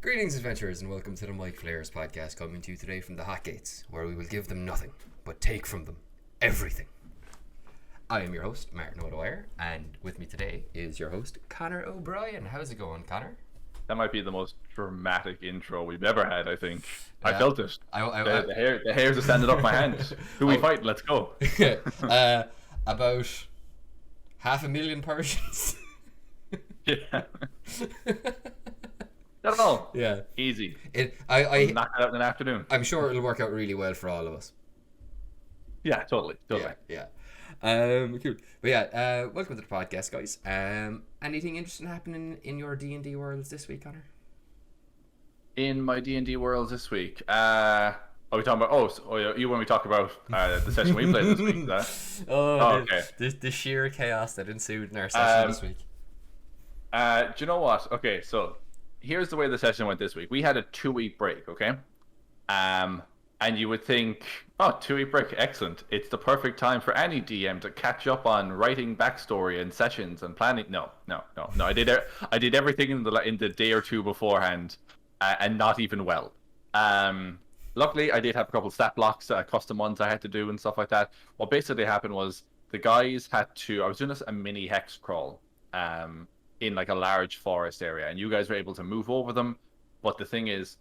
Greetings, adventurers, and welcome to the Micflayers podcast, coming to you today from the Hot Gates, where we will give them nothing, but take from them everything. I am your host, Martin O'Dwyer, and with me today is your host, Conor O'Brien. How's it going, Conor? That might be the most dramatic intro we've ever had, I think. Yeah. I felt it. The hairs are standing up my hand. Who we fight? Let's go. About 500,000 Persians. Yeah. Don't know. Yeah. Easy. I knock it out in an afternoon. I'm sure it'll work out really well for all of us. Yeah, totally. Yeah. Cool. But welcome to the podcast, guys. Anything interesting happening in your D&D worlds this week, Conor? In my D&D worlds this week, are we talking about? You when we talk about the session we played this week? Okay. The sheer chaos that ensued in our session this week. Do you know what? Okay, so here's the way the session went this week. We had a 2-week break, okay? And you would think, 2-week break, excellent. It's the perfect time for any DM to catch up on writing backstory and sessions and planning. No. I did everything in the day or two beforehand, and not even well. Luckily, I did have a couple stat blocks, custom ones I had to do and stuff like that. What basically happened was the guys had to. I was doing a mini hex crawl, in like a large forest area, and you guys were able to move over them. But the thing is,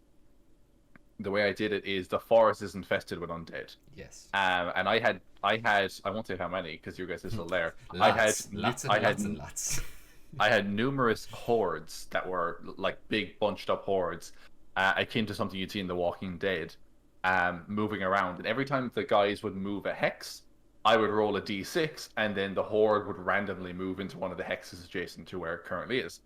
the way I did it is the forest is infested with undead. Yes. And I had I won't say how many because you guys are still there. Lots. I had numerous hordes that were like big bunched up hordes, akin to something you'd see in The Walking Dead, moving around. And every time the guys would move a hex, I would roll a d6, and then the horde would randomly move into one of the hexes adjacent to where it currently is.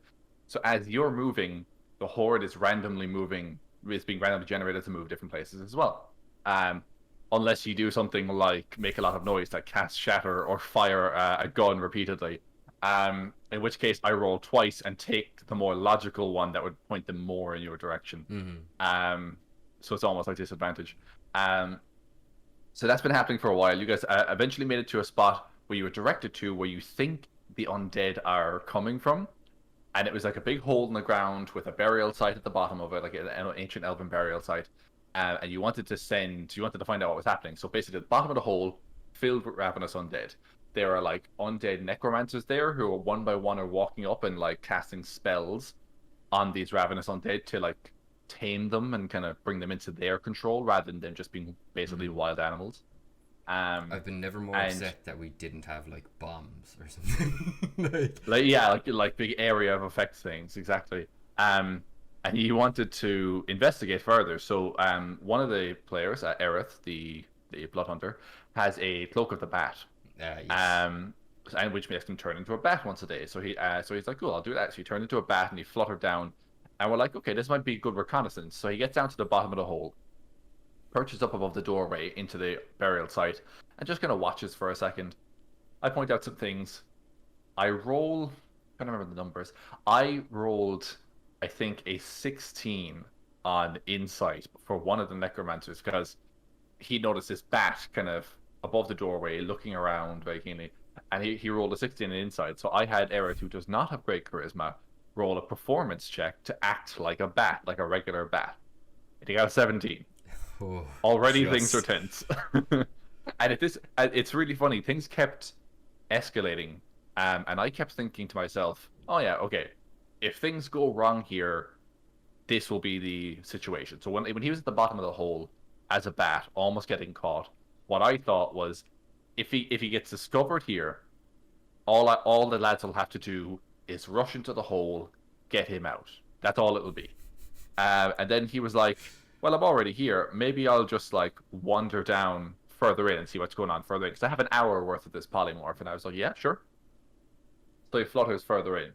So as you're moving, the horde is randomly moving. Is being randomly generated to move different places as well. Unless you do something like make a lot of noise, like cast shatter or fire a gun repeatedly. In which case I roll twice and take the more logical one that would point them more in your direction. Mm-hmm. So it's almost like disadvantage. So that's been happening for a while. You guys eventually made it to a spot where you were directed to where you think the undead are coming from. And it was like a big hole in the ground with a burial site at the bottom of it, like an ancient elven burial site. And you wanted to find out what was happening. So basically, the bottom of the hole filled with ravenous undead. There are like undead necromancers there who are one by one are walking up and like casting spells on these ravenous undead to like tame them and kind of bring them into their control rather than them just being basically wild animals. I've been never more upset that we didn't have like bombs or something. like big area of effect things, exactly. And you wanted to investigate further. So one of the players, Aerith, the blood hunter, has a cloak of the bat. Yes. And which makes him turn into a bat once a day. So he's like, cool, I'll do that. So he turned into a bat and he fluttered down. And we're like, okay, this might be good reconnaissance. So he gets down to the bottom of the hole, perches up above the doorway into the burial site, and just kind of watches for a second. I point out some things. I can't remember the numbers. I rolled, I think, a 16 on insight for one of the necromancers because he noticed this bat kind of above the doorway looking around very keenly, and he rolled a 16 in insight. So I had Aerith, who does not have great charisma, roll a performance check to act like a bat, like a regular bat. And he got a 17. Already things are tense. And it's really funny. Things kept escalating, and I kept thinking to myself, oh yeah, okay, if things go wrong here, this will be the situation. So when he was at the bottom of the hole as a bat, almost getting caught, what I thought was, if he gets discovered here, all the lads will have to do is rush into the hole, get him out. That's all it will be. And then he was like, well, I'm already here. Maybe I'll just like wander down further in and see what's going on further in. Because I have an hour worth of this polymorph. And I was like, yeah, sure. So he flutters further in.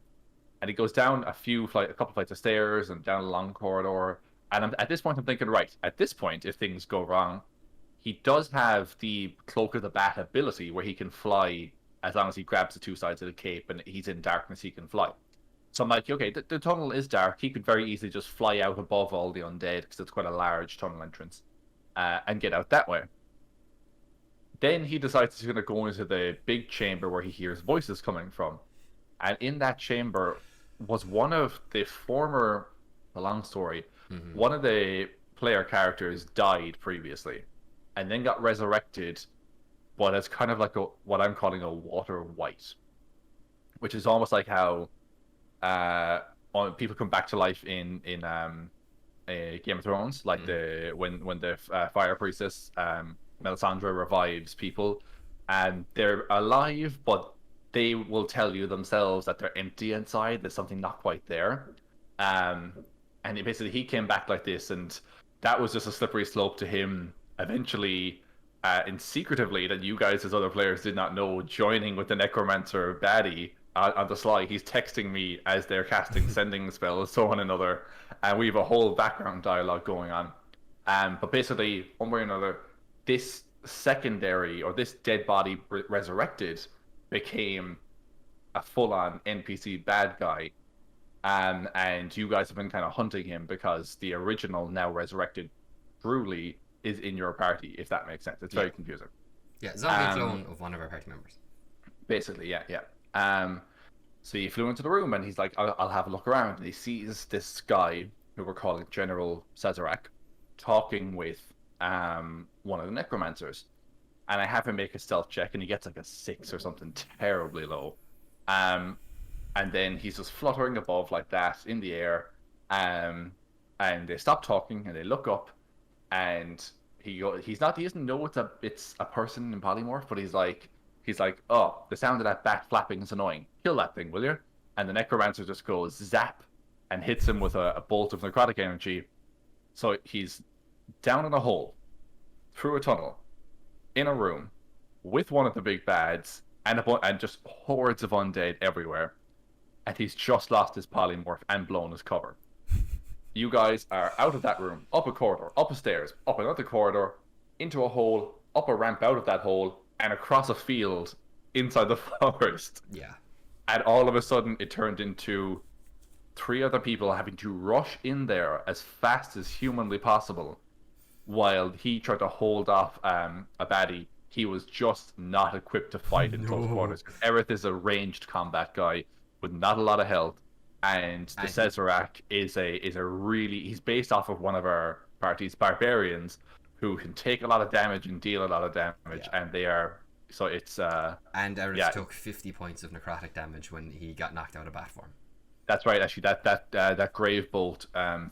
And he goes down a couple flights of stairs and down a long corridor. And at this point, I'm thinking, right, at this point, if things go wrong, he does have the Cloak of the Bat ability where he can fly as long as he grabs the two sides of the cape and he's in darkness, he can fly. So I'm like, okay, the tunnel is dark. He could very easily just fly out above all the undead because it's quite a large tunnel entrance and get out that way. Then he decides he's going to go into the big chamber where he hears voices coming from. And in that chamber was one of the former, the long story, One of the player characters died previously, and then got resurrected, but as kind of like what I'm calling a water white, which is almost like how people come back to life in Game of Thrones, like the when the fire priestess Melisandre revives people, and they're alive, but they will tell you themselves that they're empty inside. There's something not quite there, and basically he came back like this, and that was just a slippery slope to him eventually. And secretively, that you guys as other players did not know, joining with the necromancer baddie on the sly. He's texting me as they're casting sending spells to one another, and we have a whole background dialogue going on. But basically, one way or another, this secondary or this dead body resurrected became a full-on NPC bad guy, and you guys have been kind of hunting him because the original, now resurrected, truly is in your party. If that makes sense, it's very confusing. Yeah, zombie clone of one of our party members. Basically, yeah. So he flew into the room and he's like, I'll have a look around. And he sees this guy who we're calling General Sazerac talking with one of the necromancers. And I have him make a stealth check and he gets like a 6 or something terribly low. And then he's just fluttering above like that in the air. And they stop talking and they look up, and he doesn't know it's a person in polymorph, but he's like, oh, the sound of that bat flapping is annoying. Kill that thing, will you? And the necromancer just goes zap and hits him with a bolt of necrotic energy. So he's down in a hole, through a tunnel, in a room, with one of the big bads, and just hordes of undead everywhere. And he's just lost his polymorph and blown his cover. You guys are out of that room, up a corridor, up a stairs, up another corridor, into a hole, up a ramp out of that hole, and across a field inside the forest. Yeah. And all of a sudden, it turned into 3 other people having to rush in there as fast as humanly possible, while he tried to hold off a baddie. He was just not equipped to fight in close quarters. Aerith is a ranged combat guy with not a lot of health. And the Sazerac is he's based off of one of our party's barbarians who can take a lot of damage and deal a lot of damage, and they are, so it's and Aerith took 50 points of necrotic damage when he got knocked out of bat form. That's right, actually that grave bolt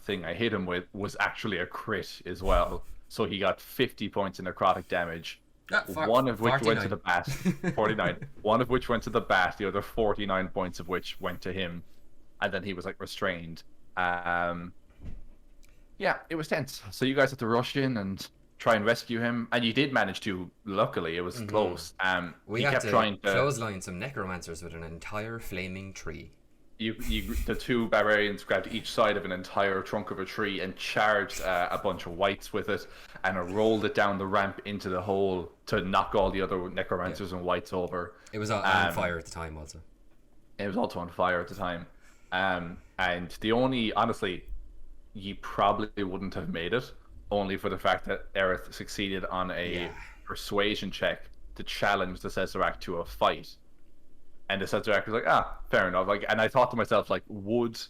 thing I hit him with was actually a crit as well. So he got 50 points of necrotic damage. One of which 49. Went to the bat. 49. One of which went to the bat, the other 49 points of which went to him. And then he was like restrained. Yeah, it was tense. So you guys had to rush in and try and rescue him, and you did manage to. Luckily, it was close. We had kept trying to clothesline some necromancers with an entire flaming tree. The 2 barbarians grabbed each side of an entire trunk of a tree and charged a bunch of whites with it, and rolled it down the ramp into the hole to knock all the other necromancers and whites over. It was on fire at the time, also. It was also on fire at the time. And honestly, you probably wouldn't have made it, only for the fact that Aerith succeeded on a persuasion check to challenge the Sazerac to a fight. And the Sazerac was like, fair enough. Like, and I thought to myself, like, would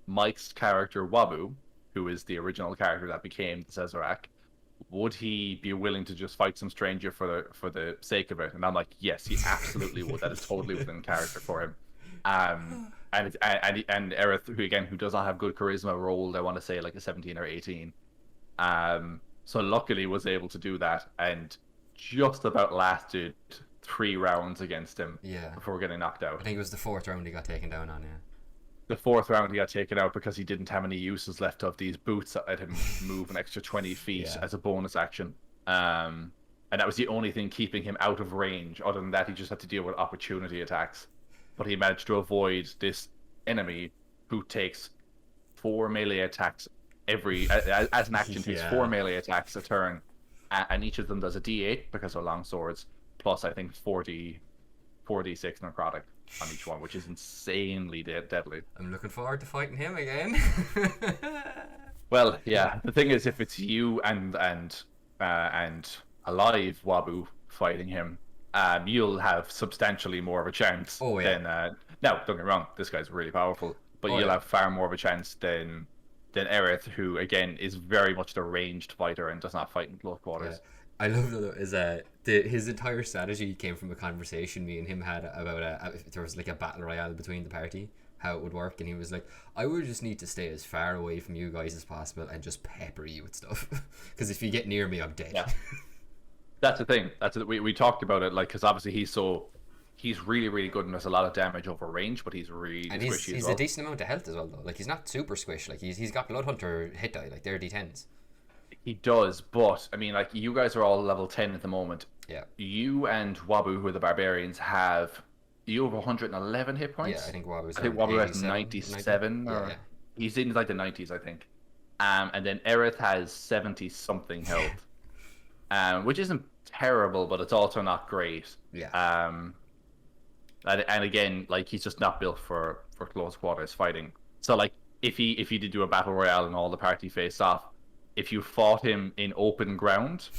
Mike's character Wabu, who is the original character that became the Sazerac, would he be willing to just fight some stranger for the sake of it? And I'm like, yes, he absolutely would. That is totally within character for him. And Aerith, who does not have good charisma, rolled, I want to say, like a 17 or 18. So luckily was able to do that, and just about lasted 3 rounds against him before getting knocked out. I think it was the 4th round he got taken down on, The 4th round he got taken out because he didn't have any uses left of these boots that let him move an extra 20 feet as a bonus action. And that was the only thing keeping him out of range. Other than that, he just had to deal with opportunity attacks. But he managed to avoid this enemy who takes 4 melee attacks as an action, takes 4 melee attacks a turn, and each of them does a d8 because they're long swords, plus I think 4d6 necrotic on each one, which is insanely deadly. I'm looking forward to fighting him again. Well, yeah. The thing is, if it's you and alive Wabu fighting him, you'll have substantially more of a chance than. Now, don't get me wrong, this guy's really powerful, but you'll have far more of a chance than then Aerith, who again is very much the ranged fighter and does not fight in close Yeah. quarters. I love though is his entire strategy came from a conversation me and him had about if there was like a battle royale between the party, how it would work, and he was like, I would just need to stay as far away from you guys as possible and just pepper you with stuff, because if you get near me, I'm dead. Yeah, that's the thing. We talked about it, like, because obviously he's really really good and does a lot of damage over range, but he's really And squishy he's as well. a decent amount of health as well though. Like he's not super squish. Like he's got Bloodhunter hit die. Like they're D10s. He does, but I mean, like, you guys are all level 10 at the moment. Yeah. You and Wabu, who are the barbarians, you have 111 hit points. Yeah, I think Wabu's. I think Wabu has 97, 90? or he's in like the 90s, I think. And then Aerith has 70 something health, which isn't terrible, but it's also not great. Yeah. And again, like, he's just not built for close quarters fighting. So like, if he did do a battle royale and all the party faced off, if you fought him in open ground,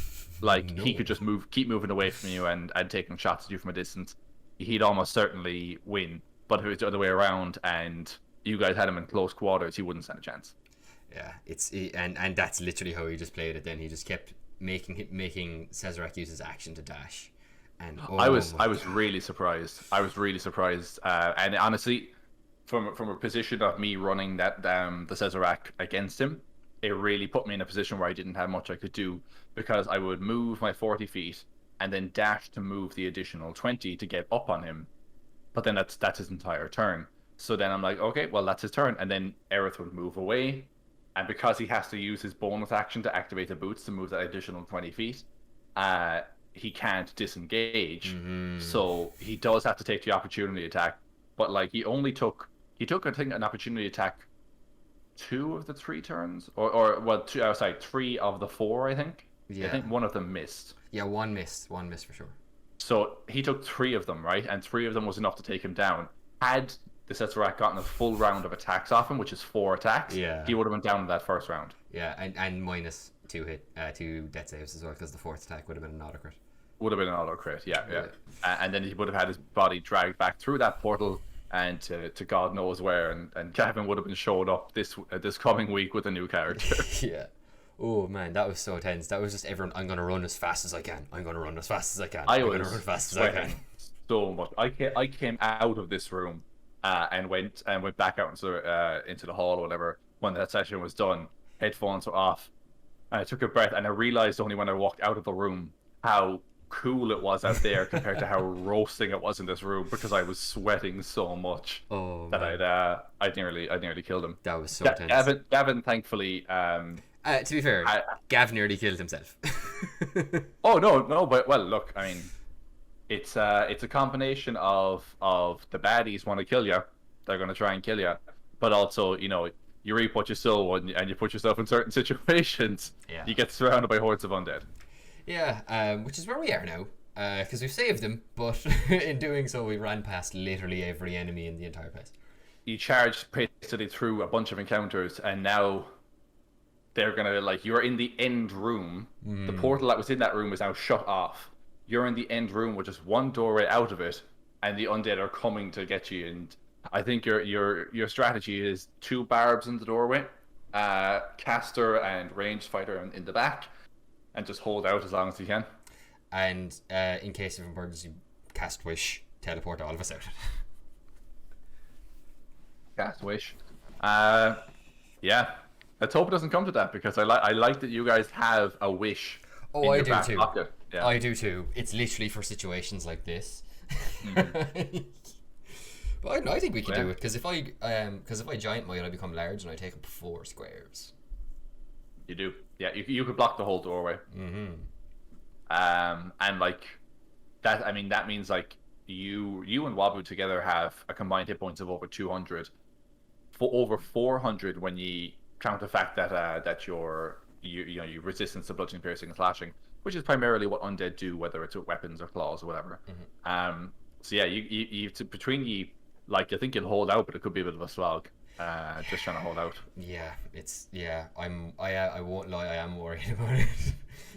like, he could just keep moving away from you and taking shots at you from a distance, he'd almost certainly win. But if it was the other way around and you guys had him in close quarters, he wouldn't stand a chance. Yeah, and that's literally how he just played it. Then he just kept making Cesarac use his action to dash, and I was really surprised. And honestly, from a position of me running that the Cesarac against him, it really put me in a position where I didn't have much I could do, because I would move my 40 feet and then dash to move the additional 20 to get up on him. But then that's his entire turn. So then I'm like, okay, well, that's his turn. And then Aerith would move away. And because he has to use his bonus action to activate the boots to move that additional 20 feet, he can't disengage. Mm-hmm. So he does have to take the opportunity attack. But like, he took, I think, an opportunity attack 2 of the 3 turns, or 3 of the 4, I think. Yeah. I think one of them missed. Yeah, one missed for sure. So he took 3 of them, right? And 3 of them was enough to take him down. Had the Cesarac gotten a full round of attacks off him, which is 4 attacks, he would have went down in that first round. Yeah, and minus 2 death saves as well, because the 4th attack would have been an auto crit. Would have been an auto crit, yeah. And then he would have had his body dragged back through that portal and to God knows where, and Gavin would have been showed up this coming week with a new character. Yeah. Oh man, that was so tense. That was just everyone. I'm gonna run as fast as I can. I'm gonna run as fast as I can. I'm gonna run as fast as I can. So much. I came out of this room and went back out into the hall or whatever when that session was done. Headphones were off, and I took a breath, and I realized only when I walked out of the room how cool it was out there compared to how roasting it was in this room, because I was sweating so much that I'd nearly killed him. That was so tense. Gavin thankfully. To be fair, Gav nearly killed himself. Oh no! But well, look, I mean, it's a combination of the baddies want to kill you, they're going to try and kill you, but also, you know, you reap what you sow, and you put yourself in certain situations. Yeah. You get surrounded by hordes of undead. Yeah, which is where we are now, because we've saved them, but in doing so, we ran past literally every enemy in the entire place. You charged basically through a bunch of encounters, and now they're gonna, like, you're in the end room. The portal that was in that room is now shut off. You're in the end room with just one doorway out of it, and the undead are coming to get you. And I think your strategy is 2 barbs in the doorway, caster and ranged fighter in the back, and just hold out as long as you can. And in case of emergency, cast wish, teleport all of us out. Cast wish. Yeah. Let's hope it doesn't come to that, because I like that you guys have a wish. Oh, in I your do back too. pocket. Yeah. I do too. It's literally for situations like this. But I think we can do it, because if I giant mine, I become large and I take up 4 squares. You do. Yeah, you could block the whole doorway. Mm-hmm. And like that, I mean, that means like you and Wabu together have a combined hit points of over 200, for over 400 when you count the fact that you resistance to bludgeoning, piercing, and slashing, which is primarily what undead do, whether it's with weapons or claws or whatever. Mm-hmm. So yeah, you between you, like, I think you'll hold out, but it could be a bit of a slog. Just trying to hold out. Yeah, I won't lie, I am worried about it.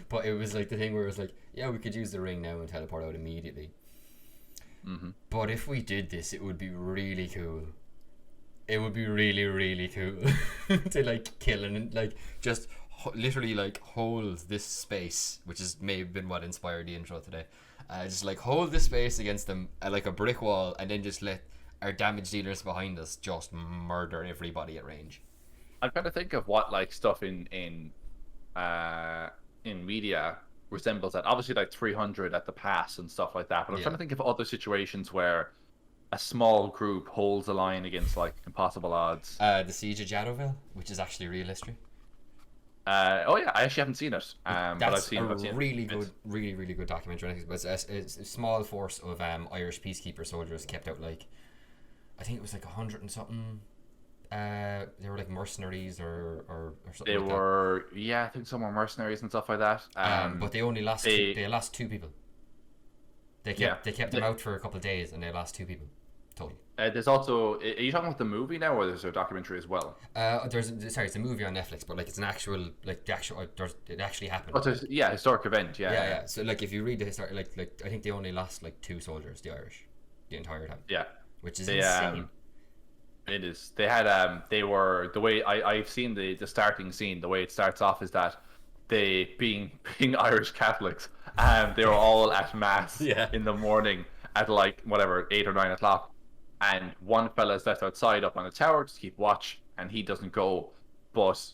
But it was like the thing where it was like, yeah, we could use the ring now and teleport out immediately. Mm-hmm. But if we did this, it would be really cool It would be really, really cool to like kill and like just literally like hold this space, which is may have been what inspired the intro today. Just like hold this space against them like a brick wall, and then just let our damage dealers behind us just murder everybody at range. I'm trying to think of what like stuff in media resembles that. Obviously, like 300 at the pass and stuff like that. But I'm trying to think of other situations where a small group holds a line against like impossible odds. The Siege of Jadoville, which is actually real history. Oh yeah, I actually haven't seen it. But I've seen a really good, really, really good documentary. I think it was a small force of Irish peacekeeper soldiers kept out like, I think it was like 100 and something. They were like mercenaries or something. They were I think some were mercenaries and stuff like that. But they only lost they lost 2 people. They kept them out for a couple of days and they lost 2 people total. There's also, are you talking about the movie now, or there's a documentary as well? It's a movie on Netflix, but like it's an actual it actually happened. But historic event, yeah. So like if you read the history, like I think they only lost like 2 soldiers, the Irish, the entire time. Yeah, which is insane. It is. They had they were, the way I've seen the starting scene, the way it starts off is that they being Irish Catholics, they were all at mass in the morning at like whatever 8 or 9 o'clock, and one fella is left outside up on the tower to keep watch, and he doesn't go, but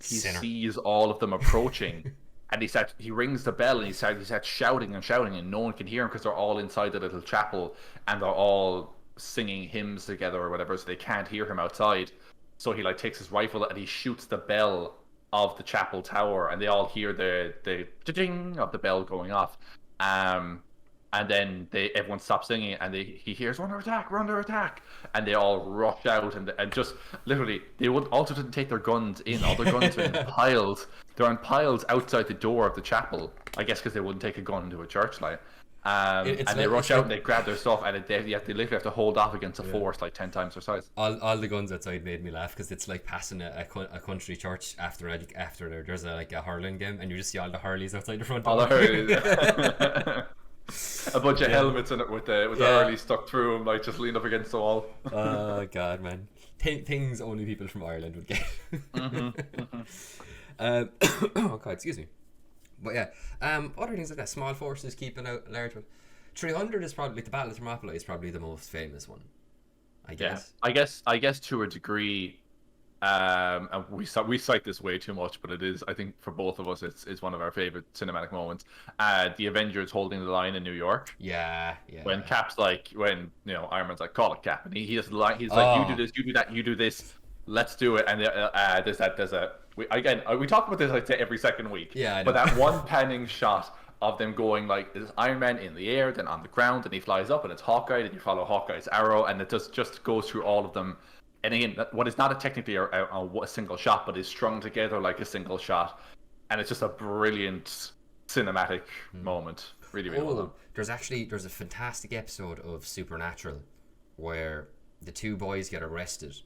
he sees all of them approaching, and he rings the bell, and he starts shouting, and no one can hear him because they're all inside the little chapel, and they're all singing hymns together or whatever, so they can't hear him outside. So he like takes his rifle and he shoots the bell of the chapel tower, and they all hear the ding of the bell going off. And then everyone stops singing, and he hears, "We're under attack!" And they all rush out, and just literally, they also didn't take their guns in. All their guns are in piles. They're in piles outside the door of the chapel, I guess, because they wouldn't take a gun into a church, like. And they rush out and they grab their stuff, and they literally have to hold off against a force like 10 times their size. All the guns outside made me laugh, because it's like passing a country church after there's a hurling game, and you just see all the Hurleys outside the front. All the Hurleys. A bunch of helmets in it with the Hurley stuck through them, like just leaned up against the wall. Oh god, man! Things only people from Ireland would get. Oh god, excuse me. But yeah, other things like that, small forces keeping out large ones. 300 is probably, like, the Battle of Thermopylae is probably the most famous one, I guess. Yeah, I guess to a degree, and we cite this way too much, but it is, I think for both of us, it's one of our favorite cinematic moments. The Avengers holding the line in New York. Yeah. When Cap's like, when Iron Man's like, "Call it, Cap," and he has the line. He's like, "You do this, you do that, you do this. Let's do it." And we talk about this like every second week. Yeah, I know. But that one panning shot of them going like, there's Iron Man in the air, then on the ground, and he flies up, and it's Hawkeye, and you follow Hawkeye's arrow, and it just goes through all of them. And again, what is not technically a single shot, but is strung together like a single shot, and it's just a brilliant cinematic moment. Really, really well done. There's a fantastic episode of Supernatural where the 2 boys get arrested,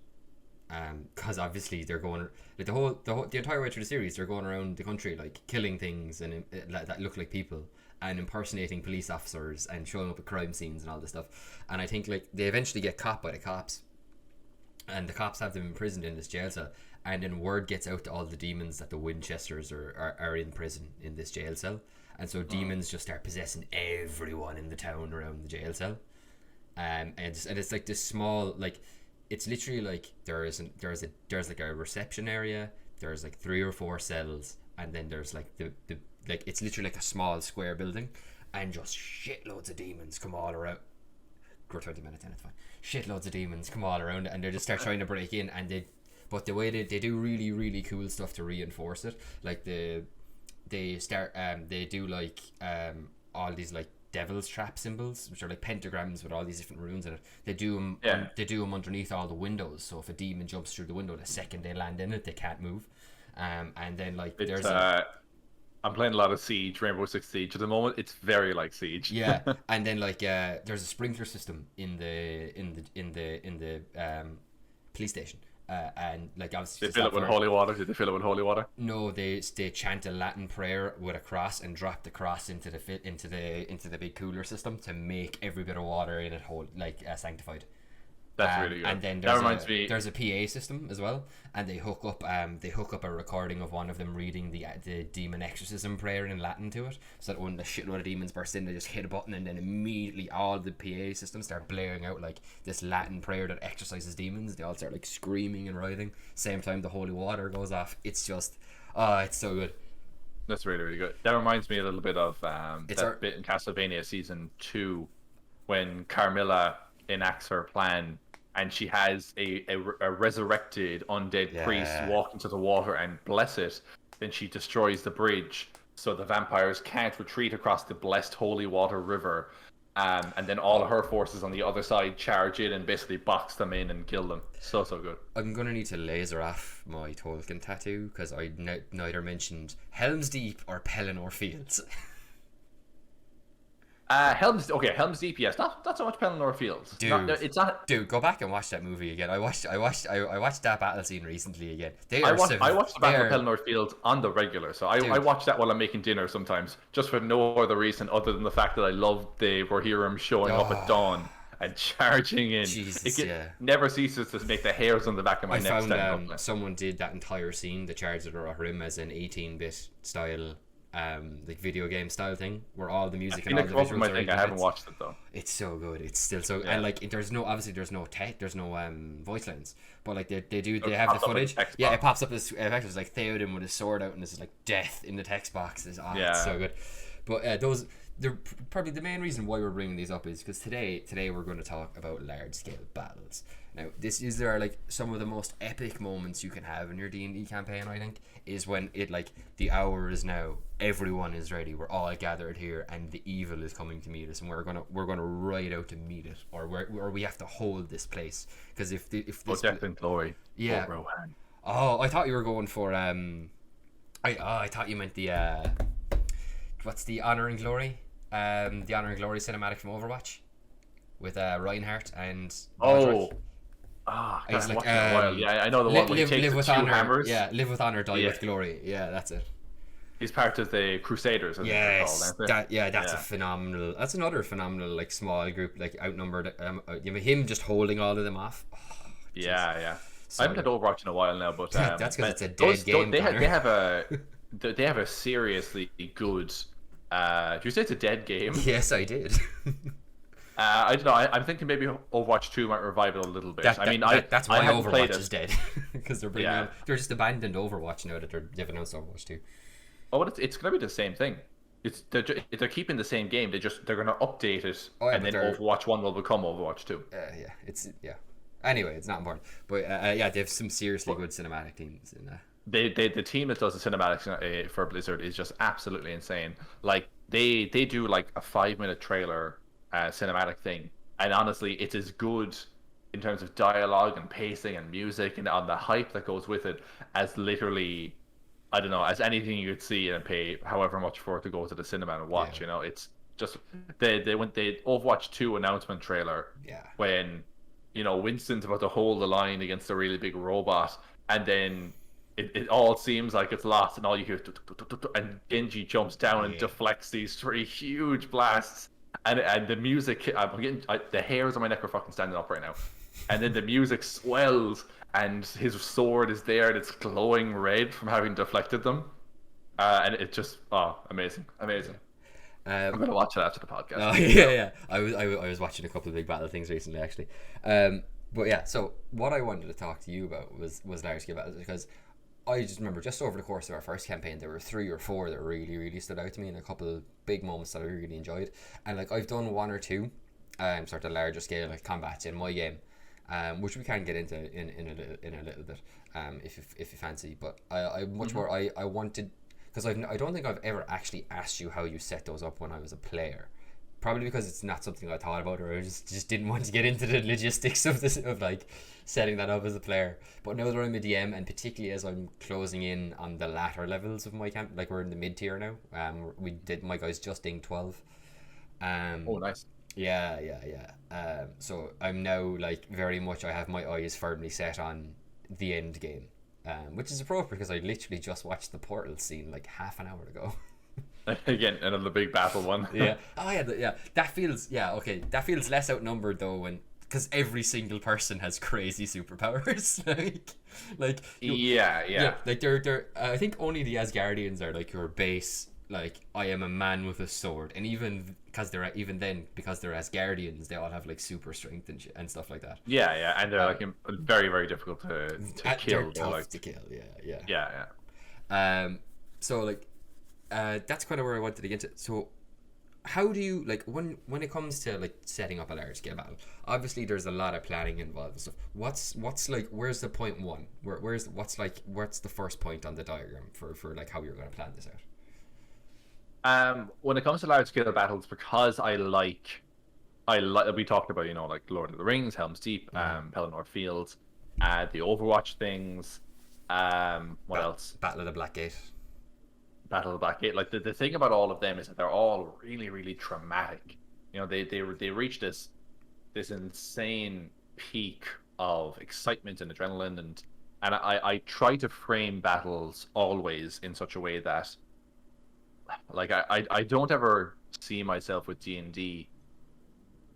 because obviously they're going like the entire way through the series, they're going around the country like killing things and that look like people, and impersonating police officers and showing up at crime scenes and all this stuff. And I think like they eventually get caught by the cops, and the cops have them imprisoned in this jail cell, and then word gets out to all the demons that the Winchesters are in prison in this jail cell, and so demons just start possessing everyone in the town around the jail cell. And it's like this small, like, it's literally like there's like a reception area, there's like 3 or 4 cells, and then there's like the like, it's literally like a small square building, and just shitloads of demons come all around. Go 30 minutes in, it's fine. Shitloads of demons come all around, and they just start trying to break in, but the way they do really, really cool stuff to reinforce it, like they do like all these like devil's trap symbols, which are like pentagrams with all these different runes in it. They do them underneath all the windows, so if a demon jumps through the window, the second they land in it, they can't move. And then like I'm playing a lot of Siege, Rainbow Six Siege at the moment. It's very like Siege. Yeah, and then like there's a sprinkler system in the police station. And like obviously they fill it with holy water. Did they fill it with holy water? No, they chant a Latin prayer with a cross and drop the cross into the big cooler system to make every bit of water in it sanctified. That's really good. And then That reminds me. there's a PA system as well, and they hook up a recording of one of them reading the demon exorcism prayer in Latin to it, so that when the shitload of demons burst in, they just hit a button, and then immediately all the PA systems start blaring out like this Latin prayer that exorcises demons. They all start like screaming and writhing. Same time the holy water goes off. It's just, it's so good. That's really, really good. That reminds me a little bit of that bit in Castlevania Season 2 when Carmilla enacts her plan and she has a resurrected undead priest walk into the water and bless it. Then she destroys the bridge so the vampires can't retreat across the blessed holy water river. And then all of her forces on the other side charge in and basically box them in and kill them. So good. I'm gonna need to laser off my Tolkien tattoo because I neither mentioned Helm's Deep or Pelennor Fields. Helm's Deep, yes. Not so much Pelennor Fields. Dude, it's not. Dude, go back and watch that movie again. I watched that battle scene recently again. I watched the Battle of Pelennor Fields on the regular, so I watch that while I'm making dinner sometimes, just for no other reason other than the fact that I love the Rohirrim showing up at dawn and charging in. Jesus, never ceases to make the hairs on the back of my neck stand up. Someone did that entire scene, the charge of the Rohirrim, as an 18-bit style. Like video game style thing where all the music and all the visuals are. I haven't watched it though. It's so good. It's still so good. And like there's no voice lines, but like they have the footage. It pops up as it's like Theoden with his sword out and this is like death in the text box. It's so good. But they're probably the main reason why we're bringing these up is because today we're going to talk about large scale battles. Now, these are like some of the most epic moments you can have in your D&D campaign. I think is when the hour is now. Everyone is ready. We're all gathered here, and the evil is coming to meet us, and we're gonna ride out to meet it, or we have to hold this place. Because if this death and glory, Rohan. Oh, I thought you were going for I thought you meant the what's the Honor and Glory, the Honor and Glory cinematic from Overwatch, with Reinhardt and Mordred. I haven't watched it in a while. Yeah, I know the one where he takes the two hammers. Yeah, live with honor, die with glory. Yeah, that's it. He's part of the Crusaders. Yes, that's a phenomenal. That's another phenomenal like small group, like outnumbered. Him just holding all of them off. Oh, yeah. So I haven't had Overwatch in a while now, but that's because it's a dead game. They have a seriously good. Did you say it's a dead game? Yes, I did. I don't know. I'm thinking maybe Overwatch 2 might revive it a little bit. That's why Overwatch is dead, because they're just abandoned Overwatch now that they've announced Overwatch 2. Oh, but it's going to be the same thing. They're keeping the same game. They're going to update it, and then Overwatch 1 will become Overwatch 2. Anyway, it's not important. But they have some seriously good cinematic teams in that. The team that does the cinematics for Blizzard is just absolutely insane. Like they do like a 5-minute trailer cinematic thing, and honestly, it's as good in terms of dialogue and pacing and music and on the hype that goes with it as literally. I don't know, as anything you could see and pay however much for it to go to the cinema and watch. You know, it's just they went the Overwatch 2 announcement trailer. Yeah. When Winston's about to hold the line against a really big robot, and then it all seems like it's lost, and all you hear and Genji jumps down and deflects these 3 huge blasts, and the music. The hairs on my neck are fucking standing up right now, and then the music swells. And his sword is there, and it's glowing red from having deflected them. And it just, amazing. I'm going to watch it after the podcast. Oh, yeah. I was watching a couple of big battle things recently, actually. But yeah, so what I wanted to talk to you about was large scale battles, because I just remember just over the course of our first campaign, there were 3 or 4 that really, really stood out to me, and a couple of big moments that I really enjoyed. And like I've done 1 or 2 sort of larger scale like combats in my game. Which we can get into in a little bit, if you fancy. But I much more I wanted, because I don't think I've ever actually asked you how you set those up when I was a player. Probably because it's not something I thought about, or I just didn't want to get into the logistics of this of like setting that up as a player. But now that I'm a DM, and particularly as I'm closing in on the latter levels of my camp, like we're in the mid tier now. My guy's just ding 12. Oh, nice. Yeah. So I'm now like very much. I have my eyes firmly set on the end game, which is appropriate because I literally just watched the portal scene like half an hour ago. Again, another big battle one. Yeah. Oh yeah. That feels okay. That feels less outnumbered though. When because every single person has crazy superpowers. like Yeah. like they're I think only the Asgardians are like your base. Like, I am a man with a sword, and because they're Asgardians, they all have like super strength and stuff like that. Yeah, and they're like very, very difficult to They're kill. They're tough like, to kill. Yeah. yeah. So like, that's kind of where I wanted to get to. So, how do you like when it comes to like setting up a large scale battle? Obviously, there's a lot of planning involved and stuff. What's like? Where's the point one? What's the first point on the diagram for like how you're going to plan this out? When it comes to large scale battles, because we talked about, like Lord of the Rings, Helm's Deep, Pelennor Fields, the Overwatch things. What else? Battle of the Black Gate. Battle of the Black Gate. Like the thing about all of them is that they're all really, really dramatic. They reach this insane peak of excitement and adrenaline, and I try to frame battles always in such a way that, like, I don't ever see myself with D&D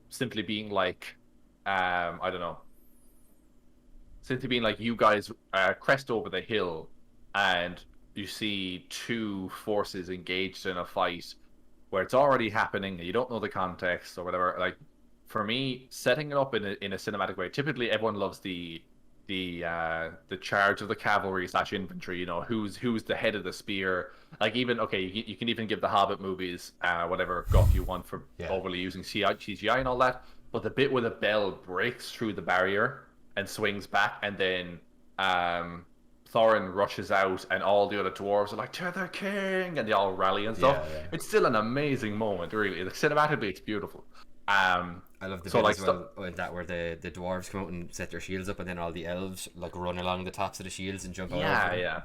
simply being like, I don't know, simply being like, you guys crest over the hill and you see two forces engaged in a fight where it's already happening and you don't know the context or whatever. Like, for me, setting it up in a cinematic way, typically everyone loves the charge of the cavalry / infantry, who's the head of the spear. Like, even, okay, you can even give the Hobbit movies whatever guff you want for overly using CGI and all that, but the bit where the bell breaks through the barrier and swings back, and then Thorin rushes out and all the other dwarves are like, "To the king," and they all rally and stuff. It's still an amazing moment, really. Like, cinematically, it's beautiful. I love the bit as well where the dwarves come out and set their shields up, and then all the elves like run along the tops of the shields and jump over. Yeah.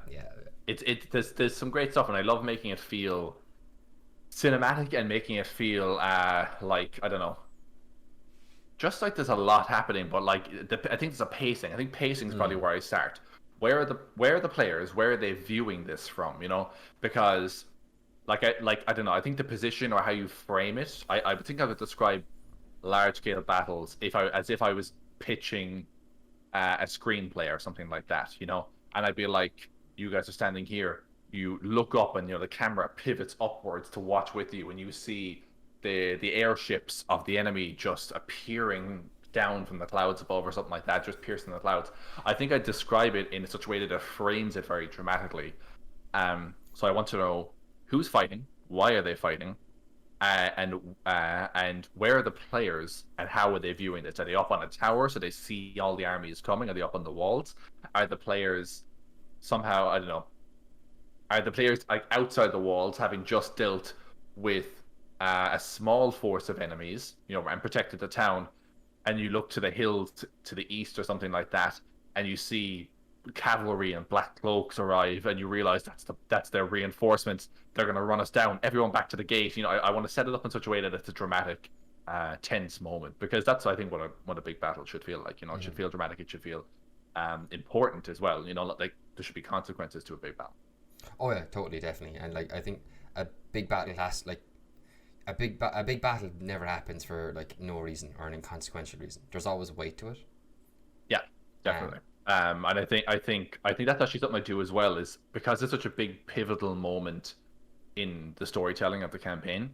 There's some great stuff, and I love making it feel cinematic and making it feel like, I don't know, just like there's a lot happening, but like I think there's a pacing. I think pacing is probably where I start. Where are the players? Where are they viewing this from? Because I don't know. I think the position or how you frame it. I think I would describe large scale battles as if I was pitching a screenplay or something like that. And I'd be like, you guys are standing here. You look up and the camera pivots upwards to watch with you, and you see the airships of the enemy just appearing down from the clouds above or something like that, just piercing the clouds. I think I'd describe it in such a way that it frames it very dramatically. So I want to know who's fighting, why are they fighting, and where are the players and how are they viewing this? Are they up on a tower so they see all the armies coming? Are they up on the walls? Are the players somehow, I don't know, are the players like outside the walls, having just dealt with a small force of enemies, and protected the town, and you look to the hills to the east or something like that, and you see cavalry and black cloaks arrive, and you realize that's their reinforcements. They're going to run us down. Everyone back to the gate. I want to set it up in such a way that it's a dramatic, tense moment, because that's, I think, what a big battle should feel like. It should feel dramatic. It should feel important as well. Like there should be consequences to a big battle. Oh yeah, totally, definitely. And like, I think a big battle has like a big battle never happens for like no reason or an inconsequential reason. There's always weight to it. Yeah, definitely. And I think that's actually something I do as well, is because it's such a big pivotal moment in the storytelling of the campaign,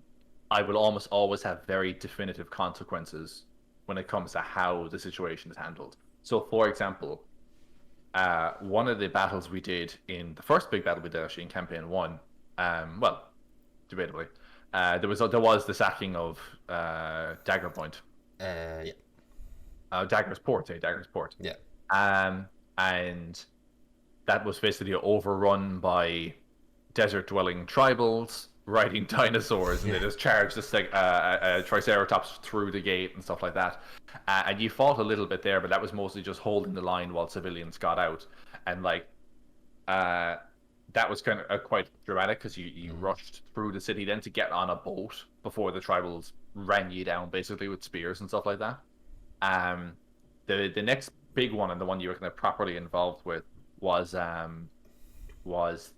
I will almost always have very definitive consequences when it comes to how the situation is handled. So, for example, one of the battles we did in the first big battle we did actually in campaign 1, well, debatably, there was the sacking of Dagger Point. Yeah. Dagger's Port. Yeah. And that was basically overrun by desert-dwelling tribals riding dinosaurs, and they just charged this like a triceratops through the gate and stuff like that. And you fought a little bit there, but that was mostly just holding the line while civilians got out. And like, that was kind of quite dramatic, because you rushed through the city then to get on a boat before the tribals ran you down basically with spears and stuff like that. The next big one, and the one you were kind of properly involved with, was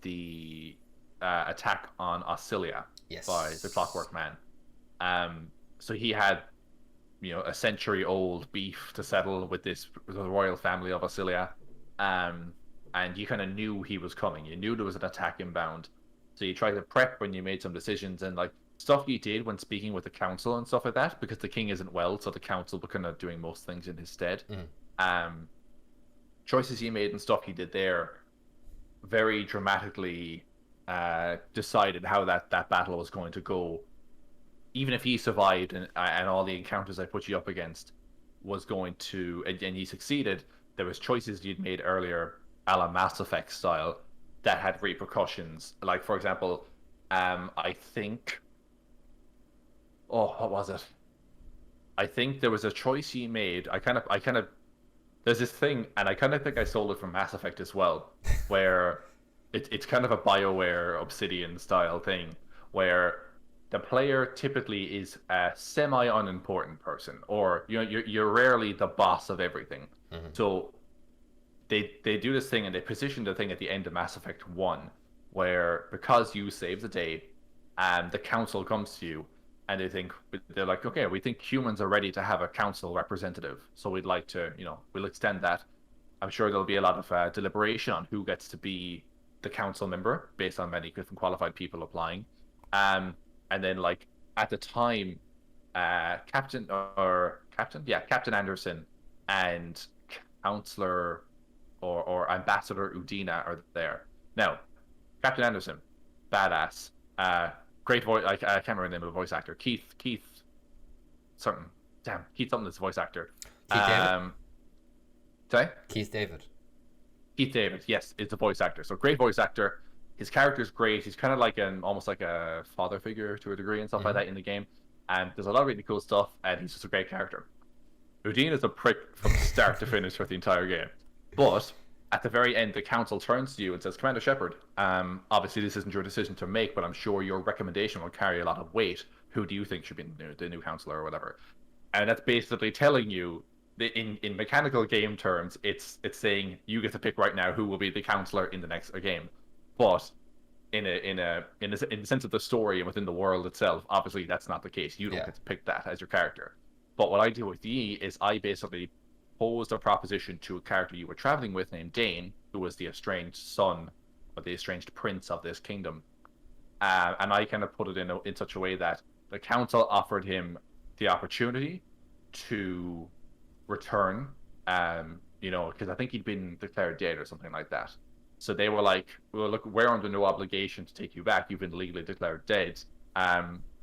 the attack on Oscilia by the Clockwork Man. So he had, a century-old beef to settle with the royal family of Osilia, and you kind of knew he was coming. You knew there was an attack inbound, so you tried to prep when you made some decisions and like stuff you did when speaking with the council and stuff like that, because the king isn't well, so the council were kind of doing most things in his stead. Choices he made and stuff he did there very dramatically decided how that battle was going to go. Even if he survived and all the encounters I put you up against was going to, and he succeeded, there was choices you'd made earlier, a la Mass Effect style, that had repercussions. Like, for example, I think, what was it? I think there was a choice you made. I kind of, there's this thing, and I kind of think I stole it from Mass Effect as well, where it's kind of a BioWare Obsidian style thing, where the player typically is a semi-unimportant person, or you're rarely the boss of everything. So they do this thing, and they position the thing at the end of Mass Effect 1, where because you saved the day, and the council comes to you, and they're like, okay, we think humans are ready to have a council representative, so we'd like to, we'll extend that. I'm sure there'll be a lot of deliberation on who gets to be the council member based on many different qualified people applying. And then, like, at the time, Captain Anderson and Counselor or Ambassador Udina are there. Now, Captain Anderson, badass, great voice. I can't remember the name of the voice actor. Keith something. Damn, Keith something is the voice actor. Keith David. Sorry? Keith David. Keith David, yes, is the voice actor. So great voice actor. His character's great. He's kind of like almost like a father figure to a degree and stuff like that in the game. And there's a lot of really cool stuff, and he's just a great character. Udine is a prick from start to finish for the entire game. But at the very end, the council turns to you and says, Commander Shepard, obviously this isn't your decision to make, but I'm sure your recommendation will carry a lot of weight. Who do you think should be the new counselor or whatever? And that's basically telling you, in mechanical game terms, it's saying you get to pick right now who will be the counselor in the next game. But in the sense of the story and within the world itself, obviously that's not the case. You don't get to pick that as your character. But what I do with Yi is I basically posed a proposition to a character you were traveling with named Dane, who was the estranged son or the estranged prince of this kingdom. And I kind of put it in such a way that the council offered him the opportunity to return, because I think he'd been declared dead or something like that. So they were like, well, look, we're under no obligation to take you back. You've been legally declared dead.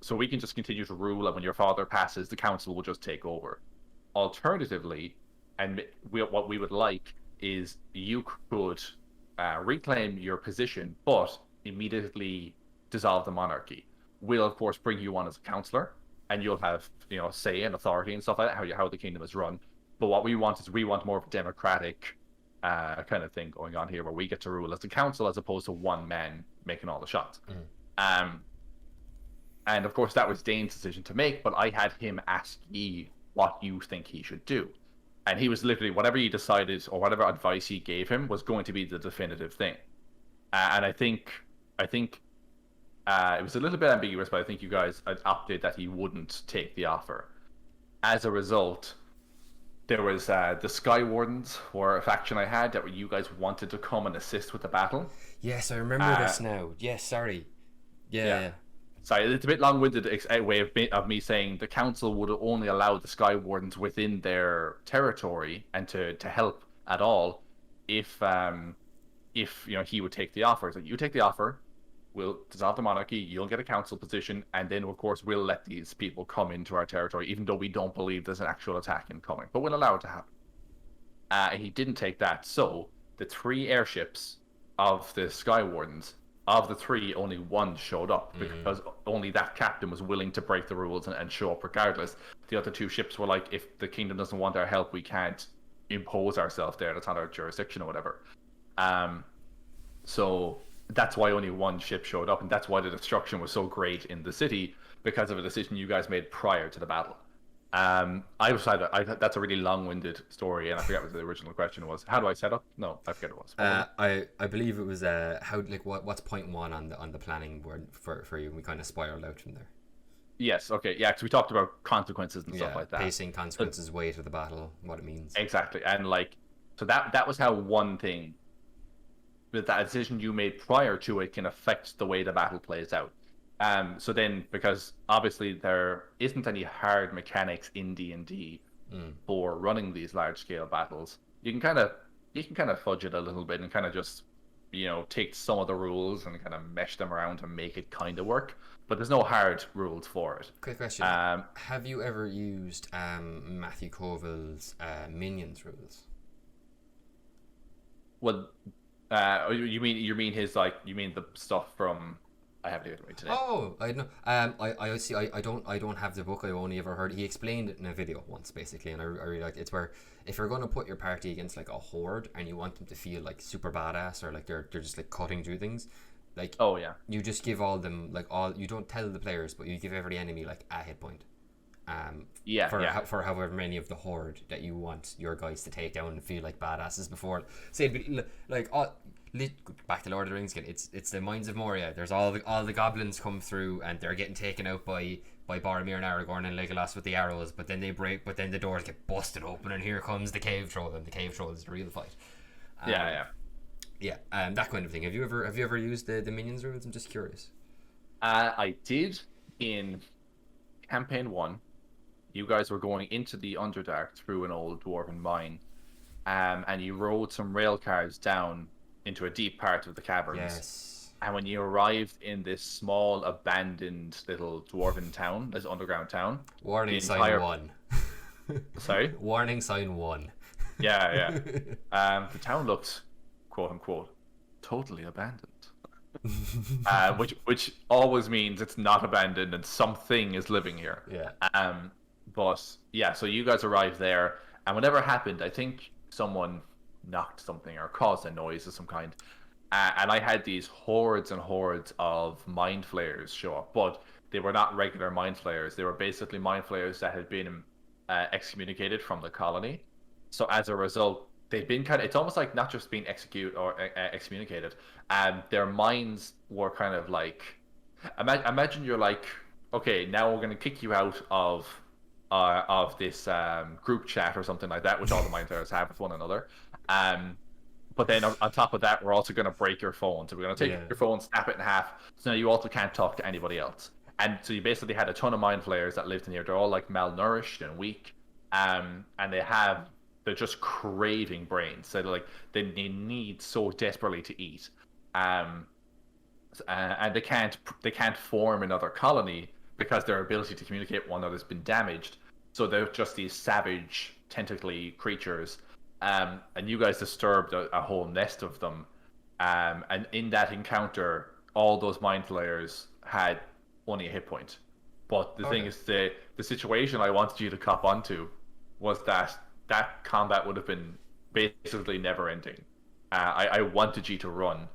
So we can just continue to rule, and when your father passes, the council will just take over. Alternatively, and what we would like is you could reclaim your position, but immediately dissolve the monarchy. We'll, of course, bring you on as a counselor, and you'll have, say and authority and stuff like that, how the kingdom is run. But what we want is more of a democratic kind of thing going on here, where we get to rule as the council as opposed to one man making all the shots. And of course that was Dane's decision to make, but I had him ask Yi what you think he should do, and he was literally, whatever he decided or whatever advice he gave him was going to be the definitive thing. And I think it was a little bit ambiguous, but I think you guys opted that he wouldn't take the offer. As a result, there was the Sky Wardens were a faction I had that you guys wanted to come and assist with the battle. Yes, I remember this now. Yes, sorry. Yeah. Sorry, it's a bit long-winded way of me saying the council would only allow the Sky Wardens within their territory and to help at all if he would take the offer. So you take the offer, we'll dissolve the monarchy, you'll get a council position, and then of course we'll let these people come into our territory, even though we don't believe there's an actual attack incoming, but we'll allow it to happen. He didn't take that, so the 3 airships of the Sky Wardens, of the 3, only 1 showed up, because only that captain was willing to break the rules and show up regardless. The other 2 ships were like, if the kingdom doesn't want our help, we can't impose ourselves there, that's not our jurisdiction or whatever. So that's why only 1 ship showed up, and that's why the destruction was so great in the city, because of a decision you guys made prior to the battle. That's a really long-winded story, and I forget what the original question was. How do I set up? No, I forget what it was. I believe it was what's point 1 on the planning board for you, and we kind of spiraled out from there. Yes, okay, yeah, because we talked about consequences and stuff Yeah, like that. pacing, So, consequences, weight of the battle, what it means. exactly, and like, so that was how one thing with that decision you made prior to it can affect the way the battle plays out. So then, because obviously there isn't any hard mechanics in D&D Mm. for running these large scale battles, you can kind of fudge it a little bit and kind of just take some of the rules and kind of mesh them around to make it kind of work. But there's no hard rules for it. Quick question: Um, have you ever used Matthew Colville's minions rules? well, you mean his you mean the stuff from I have it right today. Oh, I know. I see. I don't have the book. I only ever heard. He explained it in a video once, basically, and I really like it. It's where if you're going to put your party against like a horde and you want them to feel like super badass or like they're just like cutting through things, like Oh yeah, you just give all them like all. You don't tell the players, but you give every enemy like a hit point. yeah, For yeah. for however many of the horde that you want your guys to take down and feel like badasses before. Say like back to Lord of the Rings again. It's the Mines of Moria. There's all the goblins come through and they're getting taken out by Boromir and Aragorn and Legolas with the arrows. But then they break. But then the doors get busted open and here comes the cave troll, and the cave troll is the real fight. Yeah, Yeah, that kind of thing. Have you ever used the minions rules? I'm just curious. I did in campaign 1. You guys were going into the Underdark through an old dwarven mine, and you rode some rail cars down into a deep part of the caverns. Yes. And when you arrived in this small, abandoned little dwarven town, this underground town, Warning the sign entire... 1. Sorry? Warning sign 1. Yeah. The town looked, quote unquote, totally abandoned. Which always means it's not abandoned and something is living here. Yeah. But yeah, so you guys arrived there, and whatever happened, I think someone knocked something or caused a noise of some kind. And I had these hordes and hordes of mind flayers show up, but they were not regular mind flayers. They were basically mind flayers that had been excommunicated from the colony. So as a result, they've been it's almost like not just being executed or excommunicated. Their minds were kind of like, imagine you're like, okay, now we're going to kick you out of this group chat or something like that, which all the mind flayers have with one another. But then on top of that, we're also going to break your phone. So we're going to take your phone, snap it in half. So now you also can't talk to anybody else. And so you basically had a ton of mind flayers that lived in here. They're all like malnourished and weak. And they're just craving brains. So they need so desperately to eat. And they can't form another colony because their ability to communicate with one another has been damaged. So they're just these savage, tentacly creatures. And you guys disturbed a whole nest of them. And in that encounter, all those mind flayers had only a hit point. But the thing is, the situation I wanted you to cop onto was that combat would have been basically never ending. I wanted you to run.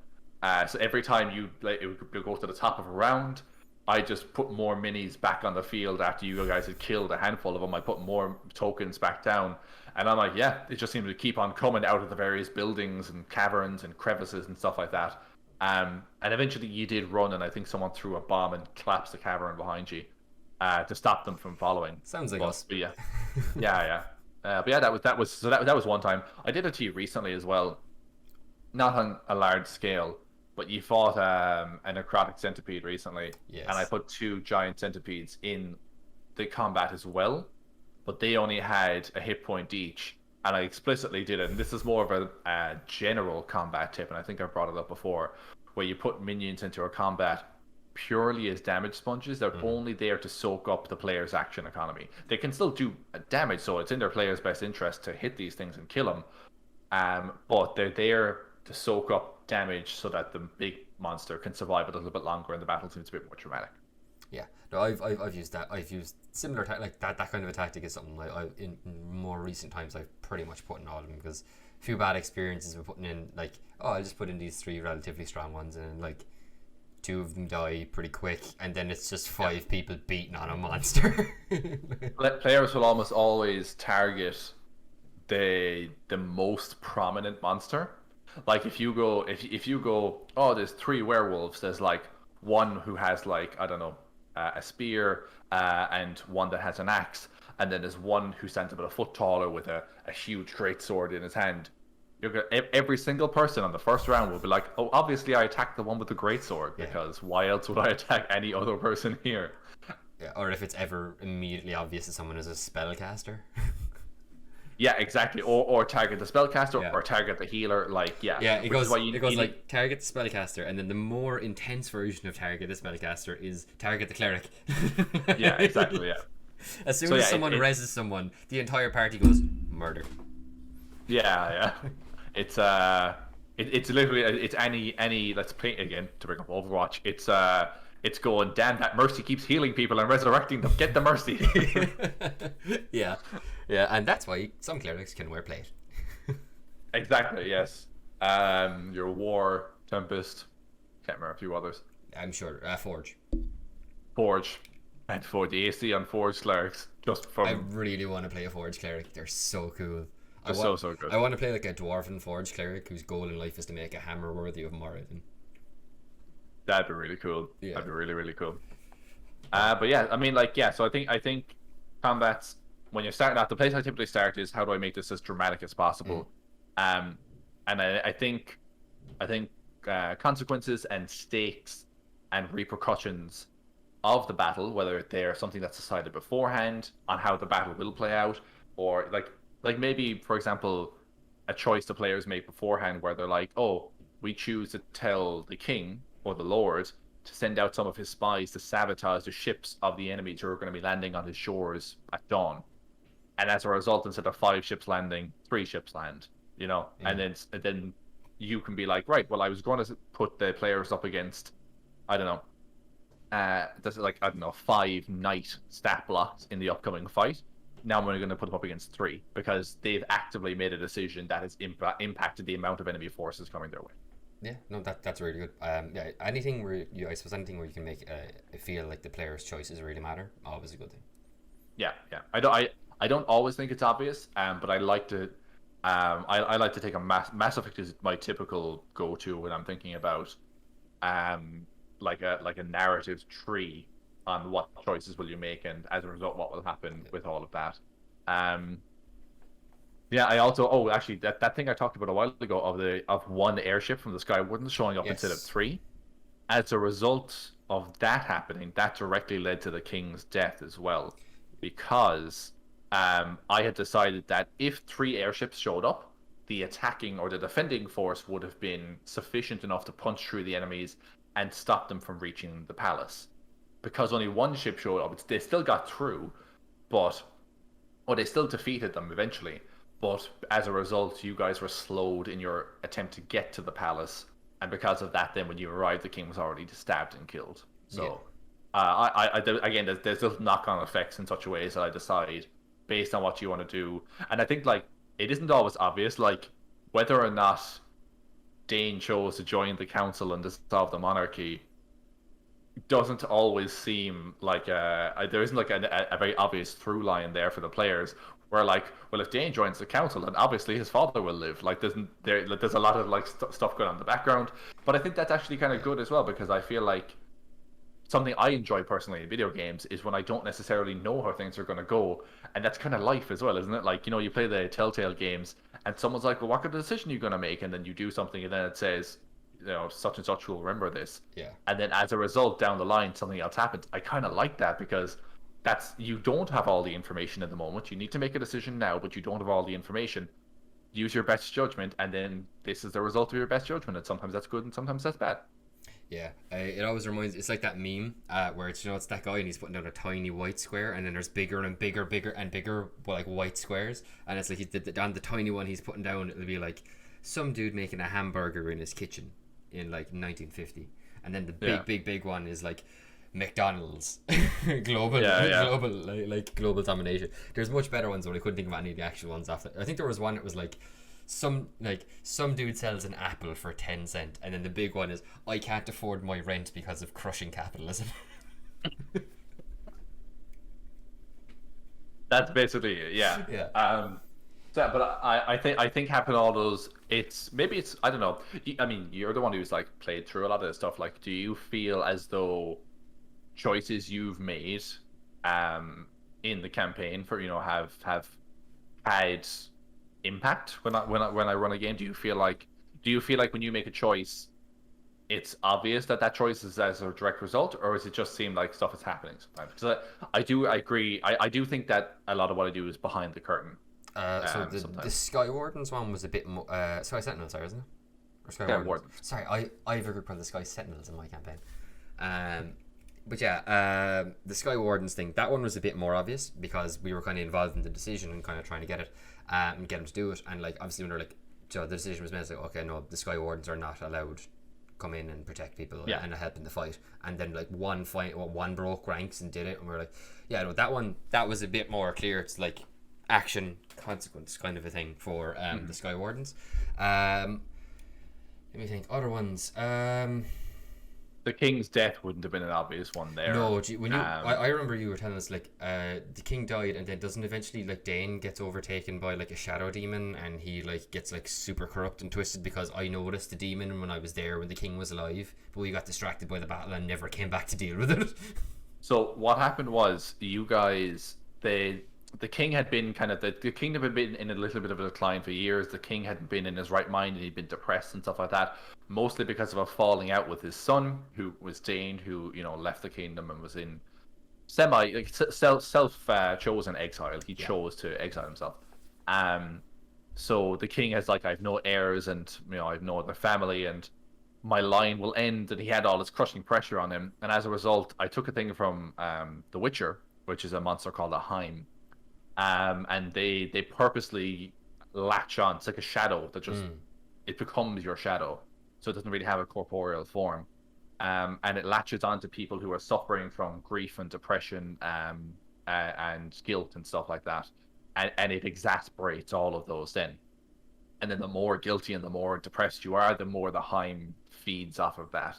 So every time it would go to the top of a round, I just put more minis back on the field after you guys had killed a handful of them. I put more tokens back down. And I'm like, yeah, it just seemed to keep on coming out of the various buildings and caverns and crevices and stuff like that. And eventually you did run, and I think someone threw a bomb and collapsed the cavern behind you to stop them from following. Sounds like us. But yeah. But yeah, that was one time. I did it to you recently as well, not on a large scale, but you fought a necrotic centipede recently, Yes. and I put 2 giant centipedes in the combat as well, but they only had a hit point each, and I explicitly did it. And this is more of a general combat tip, and I think I've brought it up before, where you put minions into a combat purely as damage sponges. They're only there to soak up the player's action economy. They can still do damage, so it's in their player's best interest to hit these things and kill them. But they're there to soak up damage so that the big monster can survive a little bit longer and the battle seems a bit more dramatic. Yeah, no, I've used that. I've used similar like that kind of a tactic is something I in more recent times I've pretty much put in all of them, because a few bad experiences with putting in like, I just put in these 3 relatively strong ones and like 2 of them die pretty quick, and then it's just 5 people beating on a monster. Players will almost always target the most prominent monster. Like if you go, oh, there's 3 werewolves. There's like one who has like, I don't know, a spear, and one that has an axe, and then there's one who stands about a foot taller with a huge great sword in his hand. Every single person on the first round will be like, oh, obviously I attacked the one with the great sword, because why else would I attack any other person here? Yeah, or if it's ever immediately obvious that someone is a spellcaster. Yeah, exactly. Or target the spellcaster, or target the healer. Like, it goes like target the spellcaster, and then the more intense version of target the spellcaster is target the cleric. Yeah, exactly. Yeah. As soon as someone reses someone, the entire party goes murder. Yeah. It's literally it's any let's play again to bring up Overwatch. It's going, damn, that mercy keeps healing people and resurrecting them. Get the mercy. Yeah, and that's why some clerics can wear plate. Exactly. Yes. Your War, Tempest, can't remember a few others. I'm sure. Forge, and for the AC on Forge clerics, just from. I really want to play a Forge cleric. They're so cool. They're so good. I want to play like a dwarven Forge cleric whose goal in life is to make a hammer worthy of Moradin. That'd be really cool. Yeah. That'd be really, really cool. But yeah, I mean, like, yeah. So I think combats, when you're starting out, the place I typically start is, how do I make this as dramatic as possible? And I think consequences and stakes and repercussions of the battle, whether they're something that's decided beforehand on how the battle will play out, or like maybe, for example, a choice the players make beforehand where they're like, oh, we choose to tell the king or the lord to send out some of his spies to sabotage the ships of the enemies who are going to be landing on his shores at dawn. And as a result, instead of 5 ships landing, 3 ships land, you know? And then you can be like, right, well, I was going to put the players up against, I don't know, 5 knight stat blocks in the upcoming fight. Now I'm only going to put them up against 3 because they've actively made a decision that has impacted the amount of enemy forces coming their way. Yeah, no, that's really good. Yeah, anything where I suppose anything where you can make feel like the player's choices really matter, always a good thing. Yeah. I don't always think it's obvious, but I like to. I like to take a Mass Effect is my typical go-to when I'm thinking about, like a narrative tree on what choices will you make, and as a result, what will happen with all of that. Yeah, I also actually that thing I talked about a while ago of one airship from the sky wasn't showing up instead of 3. As a result of that happening, that directly led to the king's death as well, because I had decided that if 3 airships showed up, the attacking or the defending force would have been sufficient enough to punch through the enemies and stop them from reaching the palace. Because only 1 ship showed up, they still got through, they still defeated them eventually. But as a result, you guys were slowed in your attempt to get to the palace, and because of that, then when you arrived, the king was already stabbed and killed. So, again, there's just knock-on effects in such a way that I decide based on what you want to do. And I think it isn't always obvious, whether or not Dane chose to join the council and dissolve the monarchy doesn't always seem like there isn't a very obvious through line there for the players. Where well, if Dane joins the council, then obviously his father will live. There's a lot of stuff going on in the background, but I think that's actually kind of good as well, because I feel like something I enjoy personally in video games is when I don't necessarily know how things are going to go, and that's kind of life as well, isn't it? You play the Telltale games, and someone's like, well, what kind of decision are you going to make? And then you do something, and then it says, such and such will remember this. Yeah. And then as a result, down the line, something else happens. I kind of like that, because you don't have all the information at the moment. You need to make a decision now, but you don't have all the information. Use your best judgment, and then this is the result of your best judgment. And sometimes that's good, and sometimes that's bad. Yeah, it always reminds. It's like that meme where it's that guy and he's putting down a tiny white square, and then there's bigger and bigger and bigger white squares, and it's like on the tiny one he's putting down, it'll be like some dude making a hamburger in his kitchen in 1950, and then the big one is like McDonald's global global domination. There's much better ones, but I couldn't think of any of the actual ones after. I think there was one that was some dude sells an apple for 10 cents, and then the big one is, I can't afford my rent because of crushing capitalism. That's basically it. Yeah. But I think having all those, I don't know. I mean, you're the one who's played through a lot of this stuff. Do you feel as though choices you've made in the campaign for have had impact when I run a game? Do you feel like when you make a choice, it's obvious that choice is as a direct result, or does it just seem like stuff is happening sometimes? Because I agree. I do think that a lot of what I do is behind the curtain. So the Sometimes. Sky Wardens one was a bit more Sky Sentinels, sorry, isn't it? Or Sky Yeah, Wardens. Wardens. Sorry, I have a group called the Sky Sentinels in my campaign. But yeah, the Sky Wardens thing, that one was a bit more obvious because we were kind of involved in the decision and kind of trying to get it and get them to do it. And like obviously when they're like, so the decision was made, it's like, okay, no, the Sky Wardens are not allowed come in and protect people and help in the fight. And then like one broke ranks and did it, and we were like, yeah, no, that was a bit more clear. It's like action consequence kind of a thing for the Sky Wardens. Let me think. Other ones. The King's death wouldn't have been an obvious one there. No, when you, I remember you were telling us like the king died, and then doesn't eventually like Dane gets overtaken by like a shadow demon, and he like gets like super corrupt and twisted because I noticed the demon when I was there when the king was alive, but we got distracted by the battle and never came back to deal with it. So what happened was you guys, the king had been kind of the kingdom had been in a little bit of a decline for years. The king hadn't been in his right mind, and he'd been depressed and stuff like that, mostly because of a falling out with his son, who was Dane, who left the kingdom and was in self chosen exile. He chose to exile himself. So the king has like, I have no heirs, and I have no other family, and my line will end. And he had all this crushing pressure on him, and as a result, I took a thing from The Witcher, which is a monster called a Heim. And they purposely latch on. It's like a shadow that just it becomes your shadow, so it doesn't really have a corporeal form. And it latches onto people who are suffering from grief and depression, and guilt and stuff like that, and it exasperates all of those then. And then the more guilty and the more depressed you are, the more the Heim feeds off of that.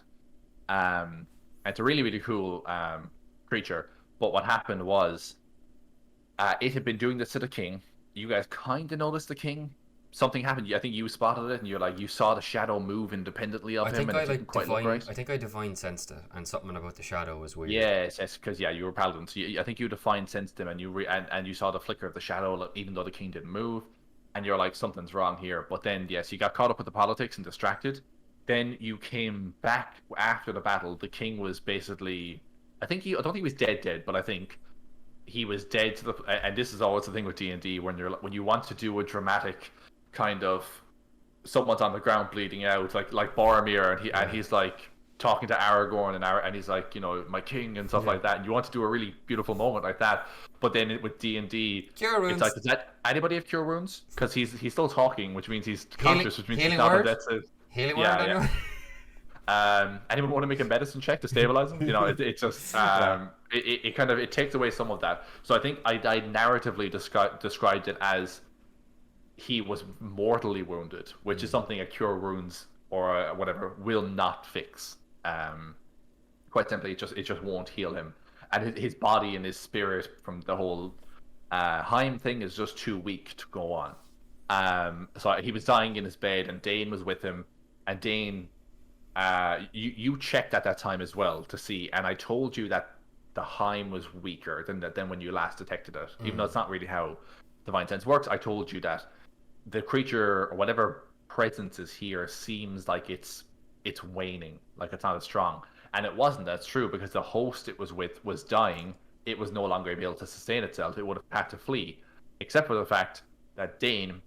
And it's a really, really cool creature. But what happened was, it had been doing this to the king. You guys kind of noticed the king. Something happened. I think you spotted it, and you're like, you saw the shadow move independently of him, and it didn't quite look right. I think I divine sensed it, and something about the shadow was weird. Yes, because you were paladin. So I think you divine sensed him, and you saw the flicker of the shadow, even though the king didn't move, and you're like, something's wrong here. But then, yes, you got caught up with the politics and distracted. Then you came back after the battle. The king was basically, I don't think he was dead, but I think he was dead to the. And this is always the thing with D&D when you want to do a dramatic kind of, someone's on the ground bleeding out, like Boromir, and he's like talking to Aragorn, and he's like, my king and stuff like that, and you want to do a really beautiful moment like that. But then with D&D, cure wounds. It's like, does that anybody have cure wounds? Because he's still talking, which means he's conscious, which means he's not dead. Healing word. Anyone want to make a medicine check to stabilize him? It just it takes away some of that. So I think I narratively described it as he was mortally wounded, which is something a cure wounds or whatever will not fix. Quite simply, it just won't heal him, and his body and his spirit from the whole Heim thing is just too weak to go on. So he was dying in his bed, and Dane was with him, and Dane. You checked at that time as well to see, and I told you that the Heim was weaker than when you last detected it. Even though it's not really how divine sense works, I told you that the creature or whatever presence is here seems like it's waning, like it's not as strong, and it wasn't. That's true, because the host it was with was dying. It was no longer able to sustain itself. It would have had to flee, except for the fact that Dane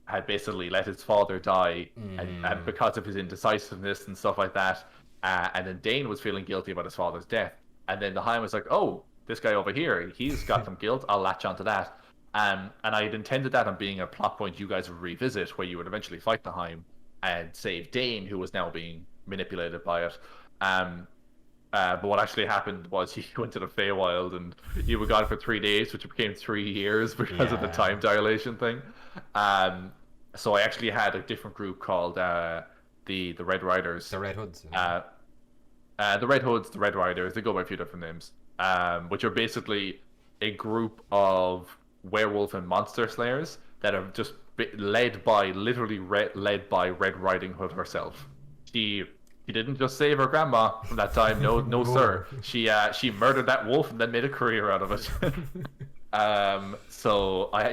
had basically let his father die, and because of his indecisiveness and stuff like that, and then Dane was feeling guilty about his father's death, and then the Heim was like, oh, this guy over here, he's got some guilt, I'll latch onto that. And I had intended that on being a plot point you guys would revisit, where you would eventually fight the Heim and save Dane, who was now being manipulated by it. But what actually happened was he went to the Feywild, and you were gone for 3 days, which became 3 years because of the time dilation thing. So I actually had a different group called the Red Riders. The Red Hoods. The Red Hoods, the Red Riders, they go by a few different names, which are basically a group of werewolf and monster slayers that are just literally led by Red Riding Hood herself. She She didn't just save her grandma from that time. No, no, sir. She murdered that wolf and then made a career out of it. So I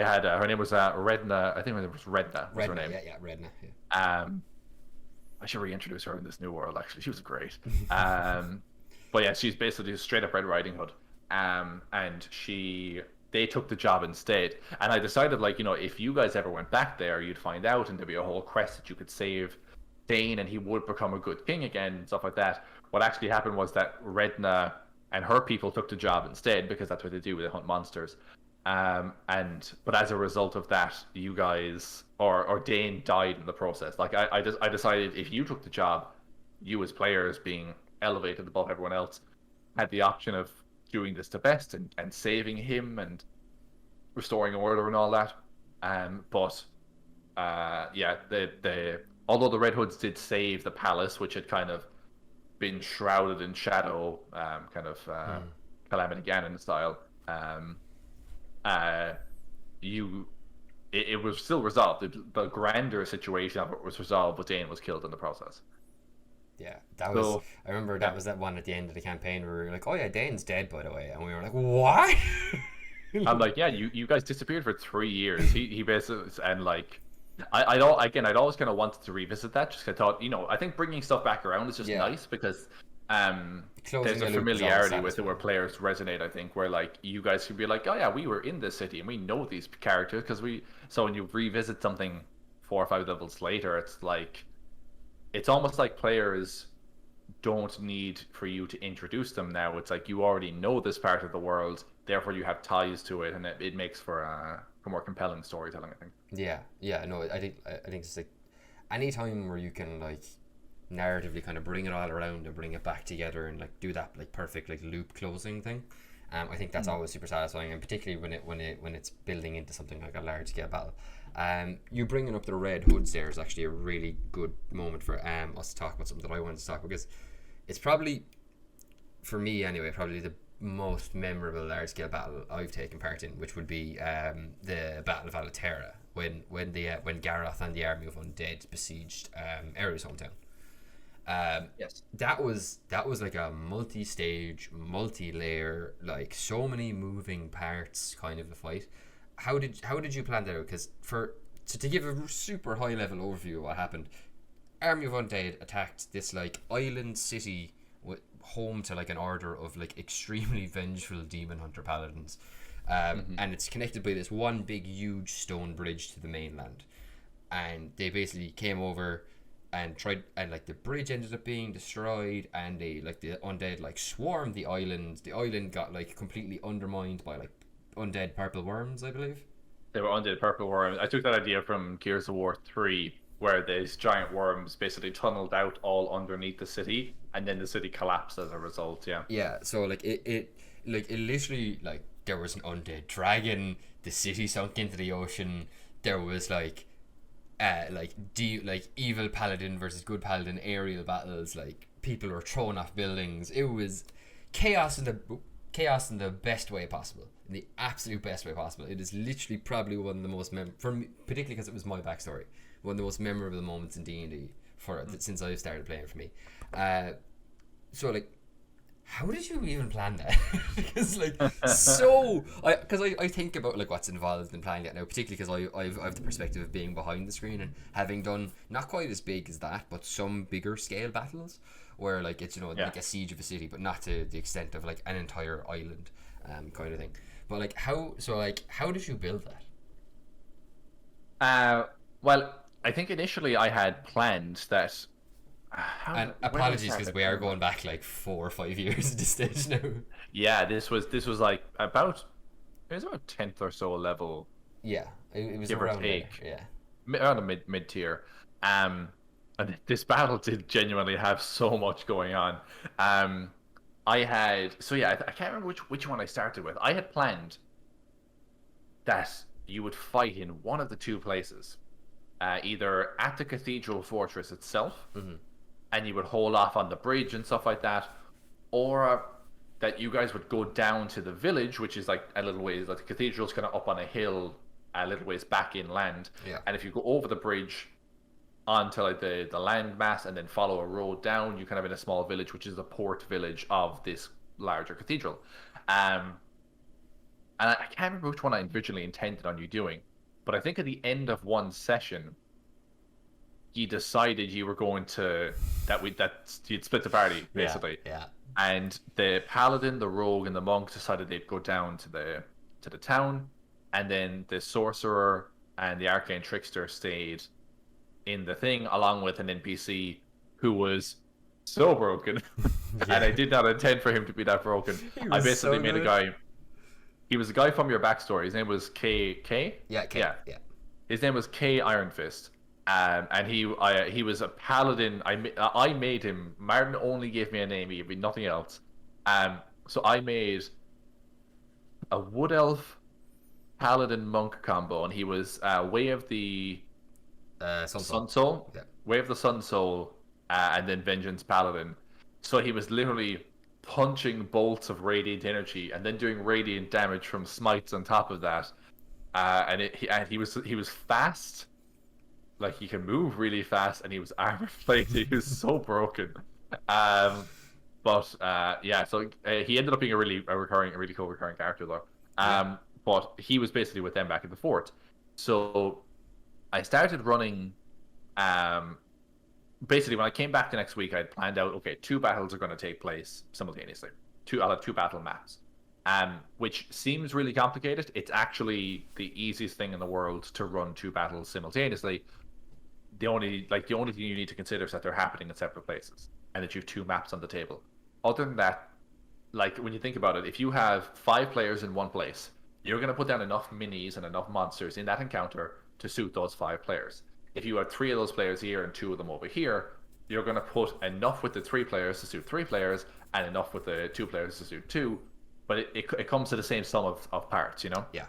had her name was Redna. I think her name was Redna. Was her name? Yeah, Redna. I should reintroduce her in this new world. Actually, she was great. But yeah, she's basically straight up Red Riding Hood. And they took the job instead. And I decided, like, you know, if you guys ever went back there, you'd find out, and there'd be a whole quest that you could save Dane, and he would become a good king again, and stuff like that. What actually happened was that Redna and her people took the job instead, because that's what they do, they hunt monsters. But as a result of that, you guys or Dane died in the process. Like I decided if you took the job, you as players being elevated above everyone else, had the option of doing this to best and saving him and restoring order and all that. Although the Red Hoods did save the palace, which had kind of been shrouded in shadow, Calamity Ganon style, it was still resolved. The grander situation of it was resolved, but Dane was killed in the process. Yeah, that was. I remember that was that one at the end of the campaign where we were like, "Oh yeah, Dane's dead, by the way," and we were like, "What?" I'm like, "Yeah, you guys disappeared for 3 years." He basically, and like, I'd always kind of wanted to revisit that. Just 'cause I thought, you know, I think bringing stuff back around is just nice because there's a familiarity with it where players resonate. I think where like you guys could be like, "Oh yeah, we were in this city and we know these characters because we." So when you revisit something 4 or 5 levels later, it's like. It's almost like players don't need for you to introduce them now. It's like you already know this part of the world, therefore you have ties to it, and it makes for more compelling storytelling, I think. Yeah, no, I think it's like any time where you can like narratively kind of bring it all around and bring it back together and like do that like perfect like loop closing thing. I think that's always super satisfying, and particularly when it's building into something like a large scale battle. You bringing up the Red Hoods there is actually a really good moment for us to talk about something that I wanted to talk about, because it's probably, for me anyway, probably the most memorable large scale battle I've taken part in, which would be the Battle of Alaterra, when Garroth and the army of undead besieged Eru's hometown. Yes, that was like a multi-stage, multi-layer, like so many moving parts kind of a fight. How did you plan that out? Because to give a super high level overview of what happened, army of undead attacked this like island city with home to like an order of like extremely vengeful demon hunter paladins, and it's connected by this one big huge stone bridge to the mainland, and they basically came over and tried, and like the bridge ended up being destroyed, and the undead like swarmed the island. The island got like completely undermined by like undead purple worms, I believe. They were undead purple worms. I took that idea from Gears of War 3, where these giant worms basically tunneled out all underneath the city, and then the city collapsed as a result. Yeah, so like it literally, like, there was an undead dragon, the city sunk into the ocean, there was like evil paladin versus good paladin aerial battles, like people were thrown off buildings. It was chaos in the best way possible, in the absolute best way possible. It is literally probably one of the most for me, particularly because it was my backstory, one of the most memorable moments in D&D since I've started playing for me. So like, how did you even plan that? Because like, I think about like what's involved in planning that now, particularly because I've the perspective of being behind the screen and having done not quite as big as that, but some bigger scale battles where like it's, you know, like a siege of a city, but not to the extent of like an entire island, kind of thing. But like, how did you build that? Well, I think initially I had planned that. And apologies, because we are going back like 4 or 5 years at this stage now. Yeah, this was like about 10th or so level. Yeah, it was give around or take. There, yeah, around a mid tier. And this battle did genuinely have so much going on. I can't remember which one I started with. I had planned that you would fight in one of the two places, either at the cathedral fortress itself. Mm-hmm. And you would hold off on the bridge and stuff like that, or that you guys would go down to the village, which is like a little ways, like the cathedral's kind of up on a hill, a little ways back inland. Yeah. And if you go over the bridge, onto like the land mass and then follow a road down. You kind of in a small village, which is the port village of this larger cathedral. Um, and I can't remember which one I originally intended on you doing, but I think at the end of one session, you decided you were going to that you'd split the party basically. Yeah. And the paladin, the rogue, and the monk decided they'd go down to the town, and then the sorcerer and the arcane trickster stayed in the thing along with an NPC who was so broken, and I did not intend for him to be that broken. I basically made a guy. He was a guy from your backstory. His name was K. Yeah, K. Yeah. His name was K Iron Fist. And he was a paladin. I made him. Martin only gave me a name. He gave me nothing else. So I made a wood elf paladin monk combo, and he was Way of the Sun Soul. Yeah. Way of the Sun Soul, and then Vengeance Paladin. So he was literally punching bolts of radiant energy, and then doing radiant damage from smites on top of that. And he was fast. Like, he can move really fast, and he was armor plated. He was so broken. So he ended up being a really cool recurring character though. But he was basically with them back in the fort. So I started running. Basically, when I came back the next week, I'd planned out, okay, 2 battles are going to take place simultaneously. I'll have 2 battle maps. Which seems really complicated. It's actually the easiest thing in the world to run 2 battles simultaneously. The only thing you need to consider is that they're happening in separate places, and that you have 2 maps on the table. Other than that, like, when you think about it, if you have 5 players in one place, you're going to put down enough minis and enough monsters in that encounter to suit those 5 players. If you have 3 of those players here and 2 of them over here, you're going to put enough with the 3 players to suit 3 players, and enough with the 2 players to suit 2. But it comes to the same sum of parts, you know? Yeah.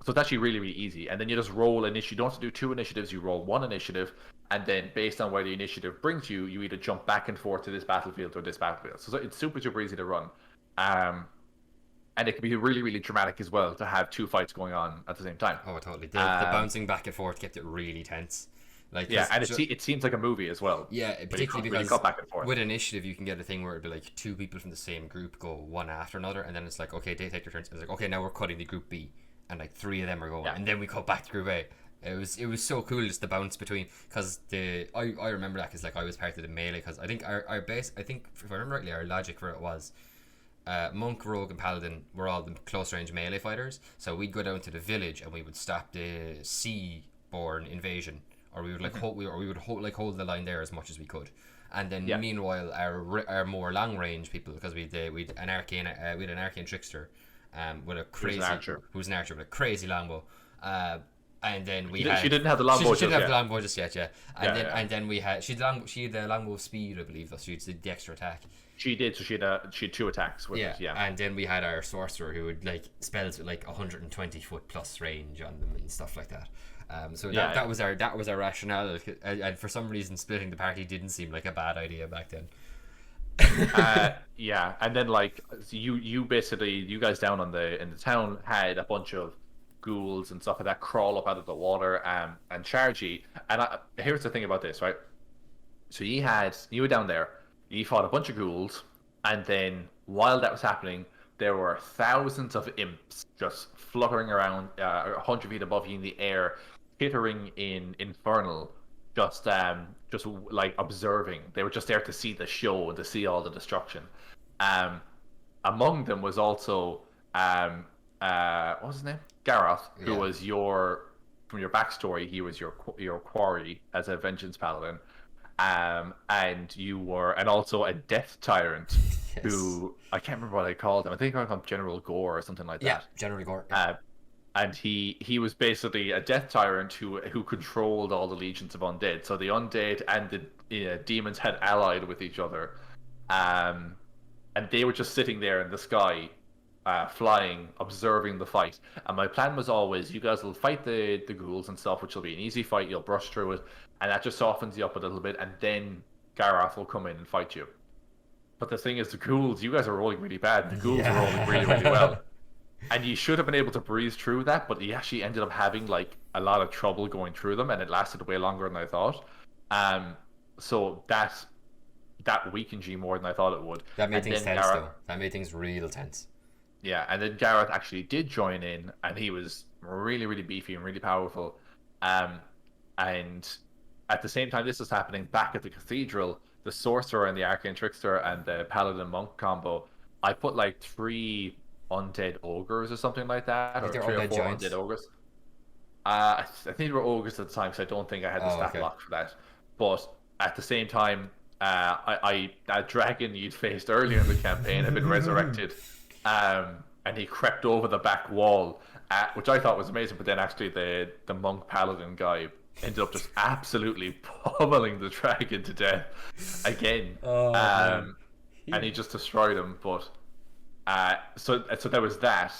So it's actually really, really easy. And then you just roll an issue. You don't have to do 2 initiatives. You roll 1 initiative. And then based on where the initiative brings you, you either jump back and forth to this battlefield or this battlefield. So it's super, super easy to run. And it can be really, really dramatic as well to have 2 fights going on at the same time. Oh, totally. The bouncing back and forth kept it really tense. Like, yeah, and it seems like a movie as well. Yeah, particularly because cut back and forth. With initiative, you can get a thing where it'd be like 2 people from the same group go one after another, and then it's like, okay, they take your turns. It's like, okay, now we're cutting to Group B, and like 3 of them are going, and then we cut back to Group A. It was so cool just the bounce between, because I remember that because like I was part of the melee, because I think our base, I think if I remember rightly, our logic for it was Monk, Rogue, and Paladin were all the close range melee fighters, so we'd go down to the village and we would stop the sea-borne invasion, or we would like hold the line there as much as we could, and then meanwhile our more long range people, because we'd an arcane trickster, with a crazy who's an archer with a crazy longbow, and then she didn't have the longbow. She didn't have the longbow just yet, and then we had she had the longbow speed, I believe, though, so she did the extra attack. She did, so she had 2 attacks with it, and then we had our sorcerer who would like spells with like 120 foot plus range on them and stuff like that. That was our rationale, and for some reason splitting the party didn't seem like a bad idea back then. And then like you basically, you guys down in the town had a bunch of ghouls and stuff like that crawl up out of the water and charge you. And here's the thing about this, right? So you were down there, you fought a bunch of ghouls, and then while that was happening, there were thousands of imps just fluttering around 100 feet above you in the air, tittering in infernal, just like observing. They were just there to see the show and to see all the destruction. Among them was also what was his name? Gareth, who was from your backstory, he was your quarry as a vengeance paladin. And you were, and also a death tyrant, who I can't remember what I called him. I think I called him General Gore or something like that. Yeah, General Gore. And he was basically a death tyrant who controlled all the legions of undead. So the undead and the demons had allied with each other, and they were just sitting there in the sky, flying, observing the fight. And my plan was always, you guys will fight the ghouls and stuff, which will be an easy fight. You'll brush through it, and that just softens you up a little bit, and then Gareth will come in and fight you. But the thing is, the ghouls, you guys are rolling really bad. The ghouls are rolling really, really well. And you should have been able to breeze through that, but you actually ended up having like a lot of trouble going through them, and it lasted way longer than I thought. Um, so that weakened you more than I thought it would. That made And things then tense, Gareth, though. That made things real tense. yeah, and then Gareth actually did join in, and he was really, really beefy and really powerful. Um, and at the same time this was happening back at the cathedral, the sorcerer and the arcane trickster and the paladin monk combo, I put like three undead ogres or something like I that, think or they're three or undead four giants. undead ogres. I think they were ogres at the time, so I don't think I had the Oh, stat okay. block for that. But at the same time, that dragon you'd faced earlier in the campaign had been resurrected, and he crept over the back wall, which I thought was amazing. But then actually, the monk paladin guy ended up just absolutely pummeling the dragon to death again, Oh man. and he just destroyed him. But so there was that,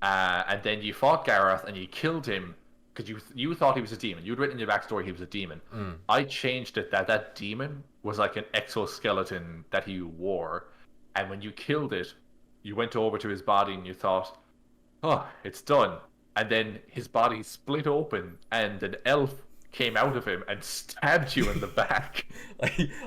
and then you fought Gareth and you killed him because you thought he was a demon. You'd written in your backstory he was a demon. Mm. I changed it that demon was like an exoskeleton that he wore, and when you killed it, you went over to his body and you thought, "Oh, it's done." And then his body split open, and an elf came out of him and stabbed you in the back.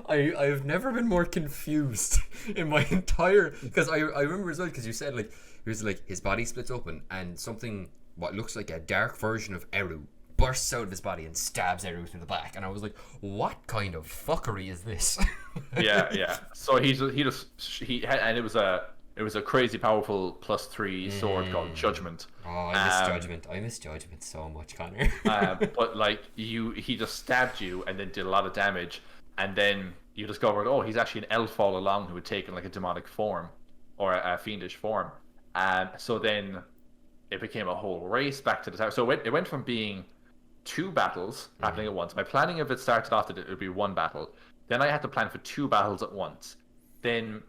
I've never been more confused in my entire, because I remember as well, because you said like it was like his body splits open and something what looks like a dark version of Eru bursts out of his body and stabs Eru through the back, and I was like, what kind of fuckery is this? Yeah. So and it was a crazy powerful +3 sword called Judgment. Oh, I miss Judgment. I miss Judgment so much, Connor. But like he just stabbed you and then did a lot of damage, and then you discovered, oh, he's actually an elf all along who had taken like a demonic form or a fiendish form. So then it became a whole race back to the tower. So it went from being two battles happening at once. My planning of it started off that it would be one battle. Then I had to plan for two battles at once. Then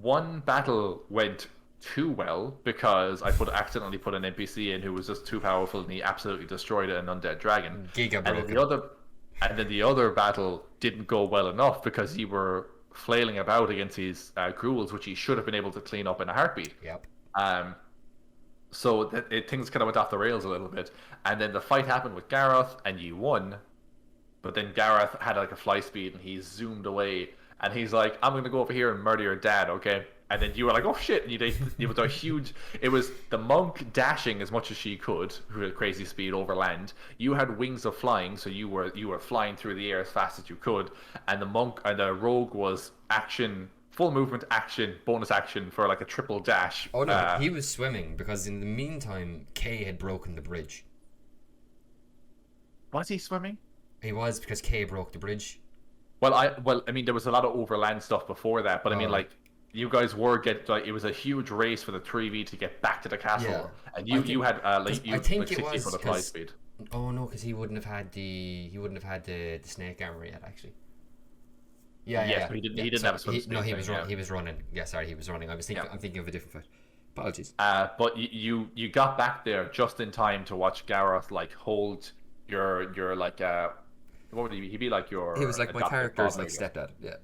one battle went too well because I accidentally put an NPC in who was just too powerful, and he absolutely destroyed an undead dragon. Giga And then broken. the other battle didn't go well enough because you were flailing about against these ghouls, which he should have been able to clean up in a heartbeat. Yep. So things kind of went off the rails a little bit, and then the fight happened with Gareth, and you won. But then Gareth had like a fly speed, and he zoomed away, and he's like, "I'm gonna go over here and murder your dad, okay?" And then you were like, "Oh shit!" And you was a huge. It was the monk dashing as much as she could, who had crazy speed over land. You had wings of flying, so you were flying through the air as fast as you could. And the rogue was action, full movement action, bonus action for like a triple dash. Oh no, he was swimming because in the meantime, Kay had broken the bridge. Was he swimming? He was, because Kay broke the bridge. Well, I mean, there was a lot of overland stuff before that, but I mean, Oh. like, you guys were it was a huge race for the 3v to get back to the castle, Yeah. and I think- you had I like think it 60 was foot of fly 'cause- speed. Oh no, because he wouldn't have had the snake armor yet, actually. Yeah, Yes, yeah. but he didn't- yeah. he didn't have a swim No, speed he was thing, running. yeah. He was running. Yeah, sorry, he was running. Yeah. I'm thinking of a different fight. Apologies. But you got back there just in time to watch Gareth like hold your like what would he be like your He was like my adopted character's father, like I guess. stepdad.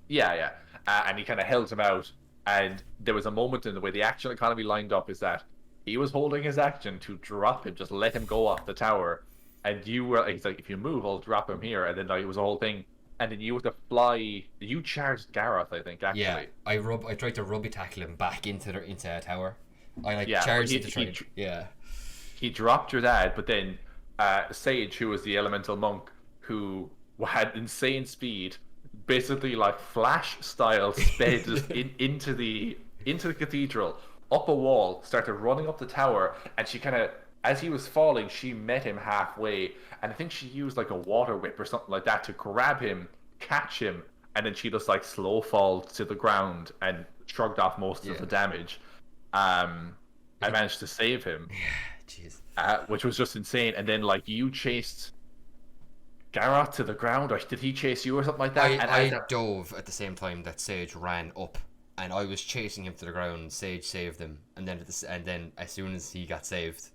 Yeah. Yeah. And he kind of held him out, and there was a moment in the way the action economy lined up is that he was holding his action to drop him, just let him go off the tower, and he's like, if you move, I'll drop him here, and then like, it was a whole thing, and then you have to fly. You charged Gareth, I think, actually. Yeah. I tried to rubby tackle him back into a tower. I like Yeah, charged he- him to try. he- Yeah. He dropped your dad, but then Sage, who was the elemental monk, who had insane speed, basically like Flash style, sped just into the cathedral, up a wall, started running up the tower, and she kind of, as he was falling, she met him halfway, and I think she used like a water whip or something like that to grab him, catch him, and then she just like slow fall to the ground and shrugged off most of Yeah. the damage. I managed to save him, Jeez. which was just insane. And then like you chased Gareth to the ground, or did he chase you or something like that? And I dove at the same time that Sage ran up, and I was chasing him to the ground. Sage saved him, and then as soon as he got saved,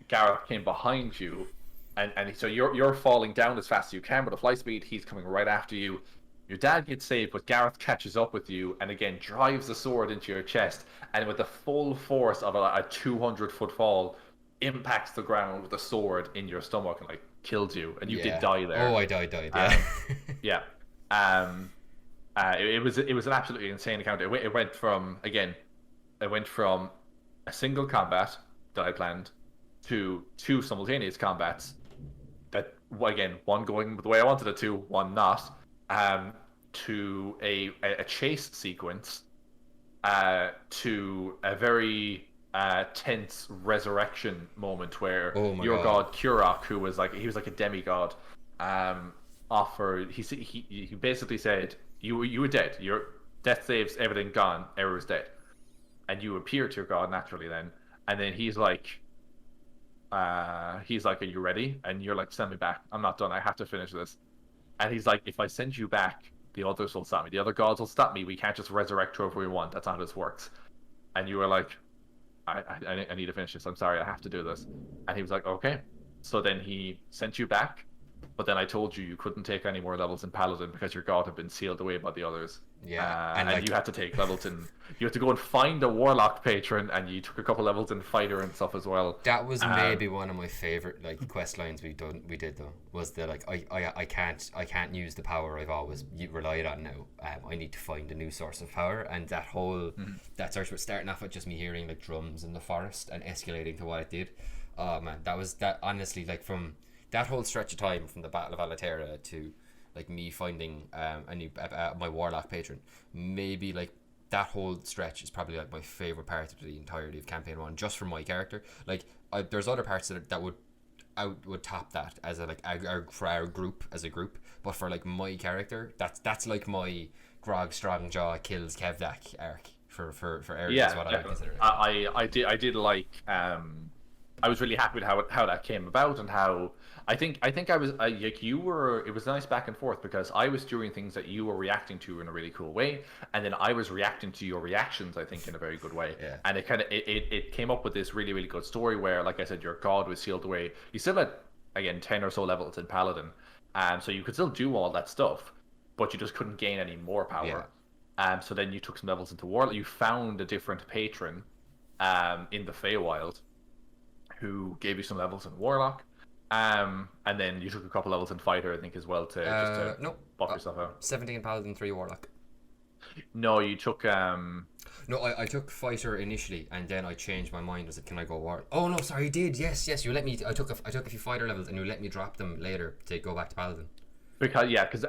Gareth came behind you, and so you're falling down as fast as you can with a fly speed. He's coming right after you, Your dad gets saved, but Gareth catches up with you and again drives the sword into your chest, and with the full force of a 200-foot fall, impacts the ground with the sword in your stomach and like kills you, and you did Yeah. die Oh, there. I died. Yeah. Um, yeah. Um, it was an absolutely insane encounter. It went from a single combat that I planned to two simultaneous combats that again one going the way I wanted it to, one not, to a chase sequence, to a very tense resurrection moment where Oh my your god. god Kurok, who was like he was like a demigod, um, offered he basically said you were dead, your death saves, everything gone, everyone's dead, and you appear to your god naturally then, and then he's like, are you ready? And you're like, send me back, I'm not done, I have to finish this. And he's like, if I send you back, the others will stop me, the other gods will stop me, we can't just resurrect whoever we want, that's not how this works. And you were like, I need to finish this, I'm sorry, I have to do this. And he was like, okay. So then he sent you back, but then I told you couldn't take any more levels in Paladin because your god had been sealed away by the others. Yeah. And Like you had to take levels in. You had to go and find a Warlock patron, and you took a couple levels in Fighter and stuff as well. that was maybe one of my favorite like quest lines we did though, was the like I can't use the power I've always relied on now. I need to find a new source of power, and that whole that search was starting off with just me hearing like drums in the forest and escalating to what it did. Oh man, that honestly, like from that whole stretch of time from the Battle of Alaterra to like me finding a new my Warlock patron, maybe like that whole stretch is probably like my favorite part of the entirety of campaign 1, just for my character. Like there's other parts that would top that as a like for our group as a group, but for like my character, that's like my Grog Strongjaw kills Kevdak arc for Eric, Yeah, is what I would definitely. consider it. I did like I was really happy with how that came about, and how I think I was like you were. It was a nice back and forth because I was doing things that you were reacting to in a really cool way, and then I was reacting to your reactions, I think, in a very good way. Yeah. And it kind of it came up with this really really good story where, like I said, your god was sealed away. You still had again 10 or so levels in Paladin, so you could still do all that stuff, but you just couldn't gain any more power. So then you took some levels into Warlock. You found a different patron, in the Feywild, who gave you some levels in Warlock. And then you took a couple levels in Fighter, I think, as well, to just to No, buff yourself out. 17 Paladin, 3 Warlock. No, you took No, I took Fighter initially, and then I changed my mind. I said, "Can I go War?" Oh no, sorry, you did. Yes, you let me. I took a few Fighter levels, and you let me drop them later to go back to Paladin. because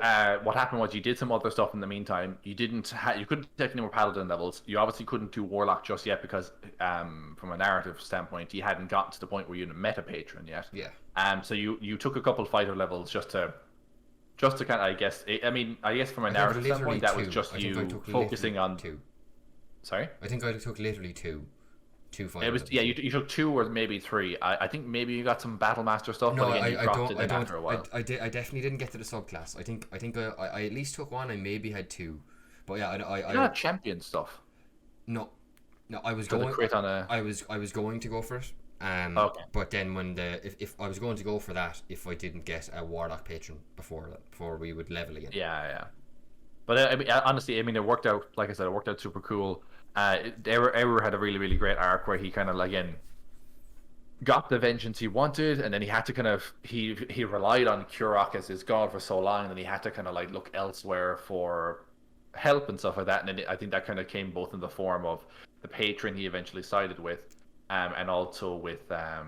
what happened was you did some other stuff in the meantime. You couldn't take any more Paladin levels. You obviously couldn't do Warlock just yet because from a narrative standpoint, you hadn't gotten to the point where you met a patron yet. Yeah. So you took a couple Fighter levels just to kind of, I guess. I guess from a narrative standpoint, that was just you focusing on two. Sorry? I think I took literally two Fighter It was levels. you took 2 or maybe 3. I think maybe you got some Battle Master stuff, No, but again, you dropped I it don't. after a while. I definitely didn't get to the subclass. I think I at least took 1. I maybe had 2, but yeah, You got champion stuff. no, I was For the going. crit on a. I was going to go for it. Okay. But then when if I was going to go for that, if I didn't get a Warlock patron before we would level again. Yeah. But honestly, it worked out. Like I said, it worked out super cool. Ewer had a really, really great arc where he kind of again got the vengeance he wanted, and then he had to kind of he relied on Kurok as his god for so long, and then he had to kind of like look elsewhere for help and stuff like that. And then I think that kind of came both in the form of the patron he eventually sided with, and also with the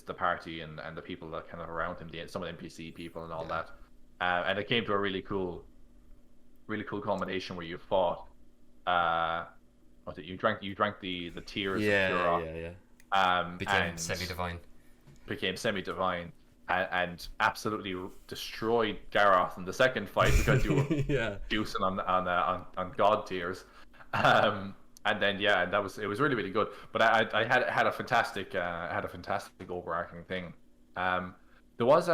the party and the people that kind of around him, some of the NPC people and all that. And it came to a really cool culmination where you fought. Was it you drank the tears of Kurok, Became semi-divine. Became semi-divine, and absolutely destroyed Garroth in the second fight because you were juicing on god tears. And then it was really really good. But I had a fantastic overarching thing. There was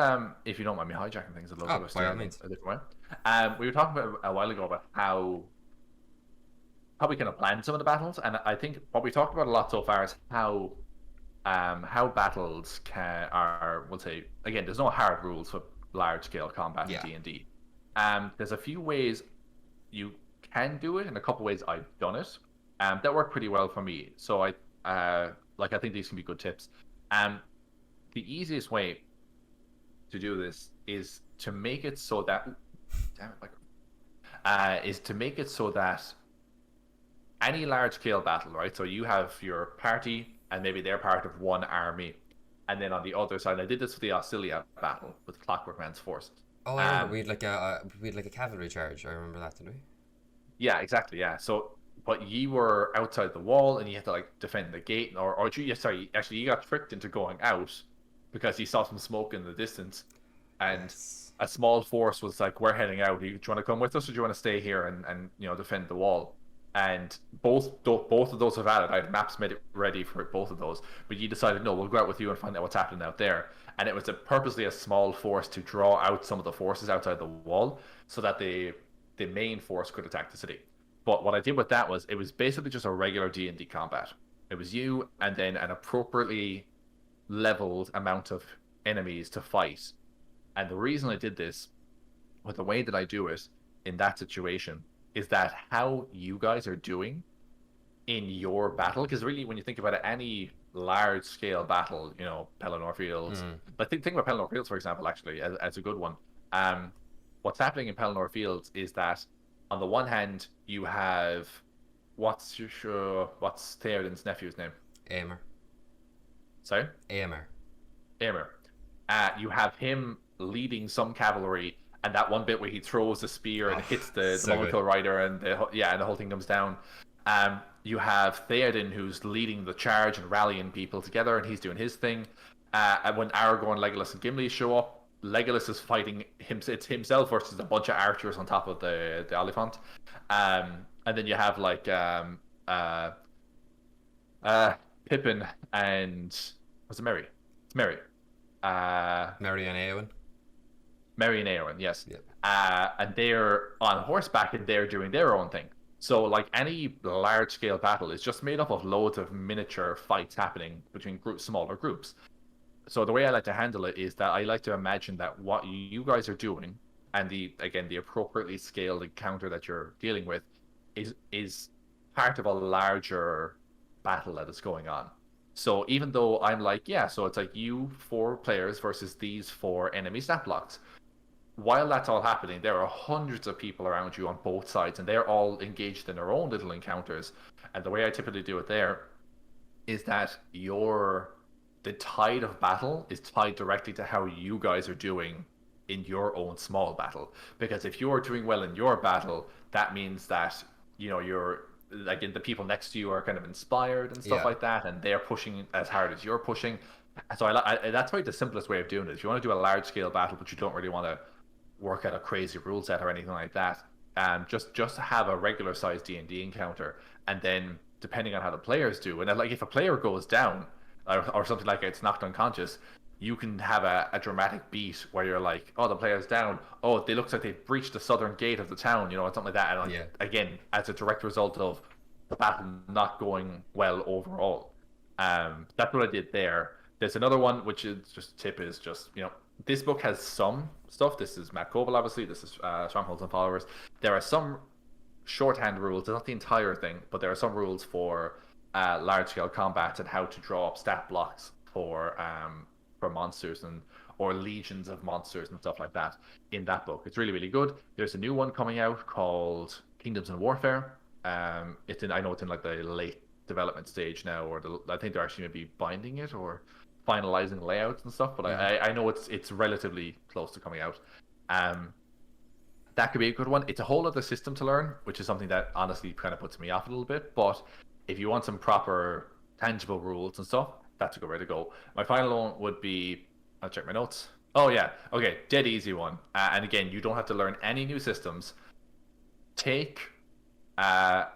if you don't mind me hijacking things a little bit, by all means. a different way. We were talking about a while ago about how we kind of planned some of the battles, and I think what we talked about a lot so far is how battles we'll say again, there's no hard rules for large scale combat in D&D. There's a few ways you can do it, and a couple ways I've done it. That worked pretty well for me. So I think these can be good tips. Um, the easiest way to do this is to make it so that, damn it, is to make it so that any large scale battle, right? So you have your party, and maybe they're part of one army, and then on the other side, I did this for the Auxilia battle with Clockwork Man's forces. Oh, I remember. We had like a cavalry charge. I remember that, didn't we? Yeah, exactly. Yeah. So, but you were outside the wall, and you had to like defend the gate, sorry, actually, you got tricked into going out because you saw some smoke in the distance, and Yes. a small force was like, "We're heading out. Do you want to come with us, or do you want to stay here and defend the wall?" And both of those are valid. I had maps made it ready for both of those, but you decided no, we'll go out with you and find out what's happening out there. And it was purposely a small force to draw out some of the forces outside the wall, so that the main force could attack the city. But what I did with that was it was basically just a regular D&D combat. It was you and then an appropriately leveled amount of enemies to fight. And the reason I did this, with the way that I do it in that situation, is that how you guys are doing in your battle, because really when you think about it, any large scale battle, Pelennor Fields, but think about Pelennor Fields, for example, actually, as a good one. What's happening in Pelennor Fields is that on the one hand you have what's Theoden's nephew's name? Aimer. Sorry? Aimer. Aimer. You have him leading some cavalry, and that one bit where he throws the spear and hits the so Mughal rider, and the whole thing comes down. You have Theoden, who's leading the charge and rallying people together, and he's doing his thing. And when Aragorn, Legolas, and Gimli show up, Legolas is fighting it's himself versus a bunch of archers on top of the Oliphant. And then you have like Pippin and was it Merry? It's Merry. Merry and Eowyn. Merry and Eowyn, yes. Yep. And they're on horseback and they're doing their own thing. So like any large scale battle is just made up of loads of miniature fights happening between smaller groups. So the way I like to handle it is that I like to imagine that what you guys are doing, and the appropriately scaled encounter that you're dealing with, is part of a larger battle that is going on. So even though I'm like, yeah, so it's like you 4 players versus these 4 enemy stat blocks. While that's all happening, there are hundreds of people around you on both sides, and they're all engaged in their own little encounters. And the way I typically do it there is that the tide of battle is tied directly to how you guys are doing in your own small battle. Because if you're doing well in your battle, that means that you're like the people next to you are kind of inspired and stuff like that, and they're pushing as hard as you're pushing. So that's probably the simplest way of doing it. If you want to do a large scale battle, but you don't really want to work out a crazy rule set or anything like that, just have a regular sized D&D encounter, and then depending on how the players do, and then, like if a player goes down or something like it's knocked unconscious, you can have a dramatic beat where you're like, oh, the player's down. Oh, it looks like they've breached the southern gate of the town, or something like that. And again, as a direct result of the battle not going well overall. That's what I did there. There's another one, which is just this book has some stuff. This is Matt Coble, obviously. This is Strongholds and Followers. There are some shorthand rules. It's not the entire thing, but there are some rules for large-scale combat and how to draw up stat blocks for monsters or legions of monsters and stuff like that in that book. It's really, really good. There's a new one coming out called Kingdoms and Warfare. I know it's in like the late development stage now, or I think they're actually maybe binding it or finalizing layouts and stuff. But I know it's relatively close to coming out. That could be a good one. It's a whole other system to learn, which is something that honestly kind of puts me off a little bit. But if you want some proper tangible rules and stuff, that's a good way to go. My final one would be, I'll check my notes. Oh yeah, okay, dead easy one. And again, you don't have to learn any new systems. Just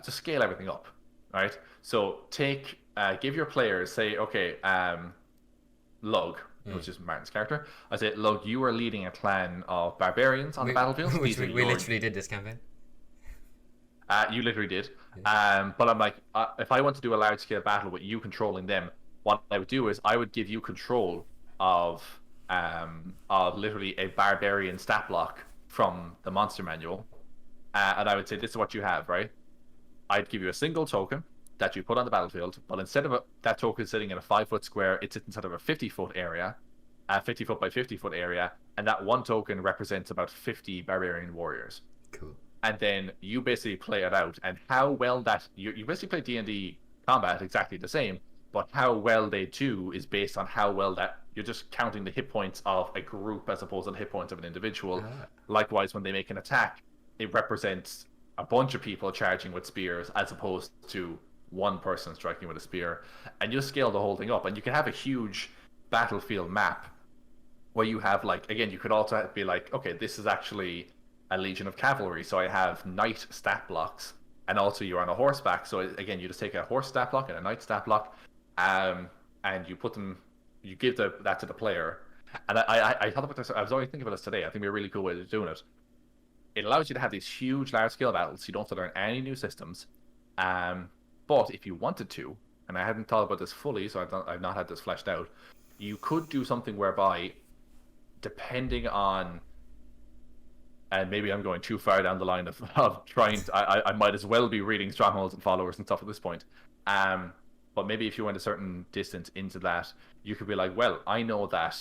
scale everything up, right? So give your players, say, okay, Lug, which is Martin's character. I say, Lug, you are leading a clan of barbarians on the battlefield. We literally did this campaign. You literally did. But I'm like, if I want to do a large scale battle with you controlling them, what I would do is I would give you control of literally a barbarian stat block from the monster manual, and I would say this is what you have, right? I'd give you a single token that you put on the battlefield, but instead of that token sitting in a 5-foot square, it's inside of a 50-foot area, a 50-foot by 50-foot area, and that one token represents about 50 barbarian warriors. Cool. And then you basically play it out, and how well that you basically play D&D combat exactly the same, but how well they do is based on how well that you're just counting the hit points of a group as opposed to the hit points of an individual. Likewise, when they make an attack, it represents a bunch of people charging with spears as opposed to one person striking with a spear, and you scale the whole thing up, and you can have a huge battlefield map where you have, like, again, you could also be like, okay, this is actually a legion of cavalry, so I have knight stat blocks, and also you're on a horseback, so again, you just take a horse stat block and a knight stat block, and you put them, you give that to the player. And I thought about this, I was always thinking about this today. I think it'd be a really cool way of doing it. It allows you to have these huge, large-scale battles. You don't have to learn any new systems. But if you wanted to, and I hadn't thought about this fully, so I've not had this fleshed out, you could do something whereby, depending on, and maybe I'm going too far down the line of trying to, I might as well be reading strongholds and followers and stuff at this point. But maybe if you went a certain distance into that, you could be like, well, I know that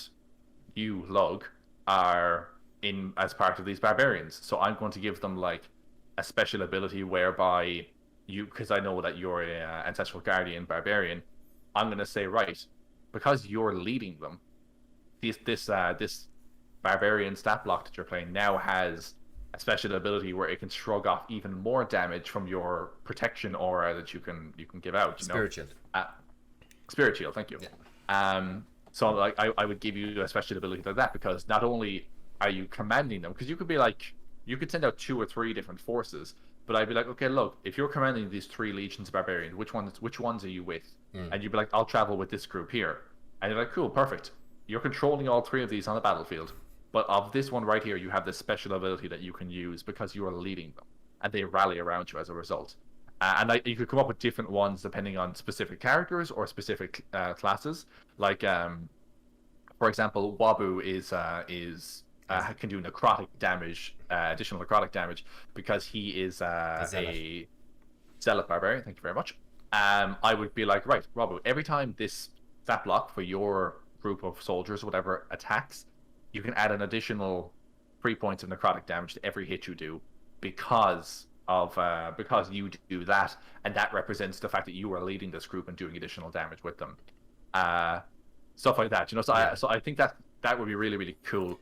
you, Lug, are in as part of these barbarians, so I'm going to give them like a special ability whereby you, because I know that you're a ancestral guardian barbarian, I'm going to say, right, because you're leading them, this barbarian stat block that you're playing now has a special ability where it can shrug off even more damage from your protection aura that you can give out. Spirit shield. Spirit shield, thank you. Yeah. So like I would give you a special ability like that, because not only are you commanding them, because you could be like, you could send out 2 or 3 different forces, but I'd be like, okay, look, if you're commanding these 3 legions of barbarians, which ones are you with? And you'd be like, I'll travel with this group here. And you're like, cool, perfect. You're controlling all 3 of these on the battlefield. But of this one right here, you have this special ability that you can use because you are leading them, and they rally around you as a result. You could come up with different ones depending on specific characters or specific classes. Like, for example, Wabu can do necrotic damage, additional necrotic damage, because he is a zealot barbarian. Thank you very much. I would be like, right, Wabu, every time this stat block for your group of soldiers or whatever attacks, you can add an additional 3 points of necrotic damage to every hit you do because you do that, and that represents the fact that you are leading this group and doing additional damage with them. Stuff like that, So I think that would be really, really cool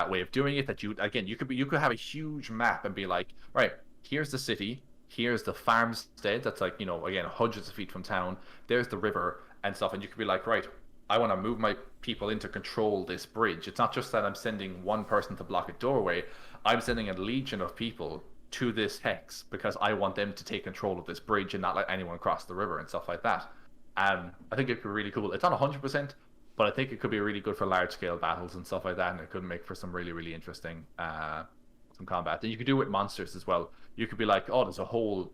way of doing it. That you could have a huge map and be like, right, here's the city, here's the farmstead that's like, again, hundreds of feet from town. There's the river and stuff, and you could be like, right, I want to move my people in to control this bridge. It's not just that I'm sending one person to block a doorway. I'm sending a legion of people to this hex because I want them to take control of this bridge and not let anyone cross the river and stuff like that. I think it could be really cool. It's not 100%, but I think it could be really good for large-scale battles and stuff like that, and it could make for some really, really interesting some combat. And you could do it with monsters as well. You could be like, oh, there's a whole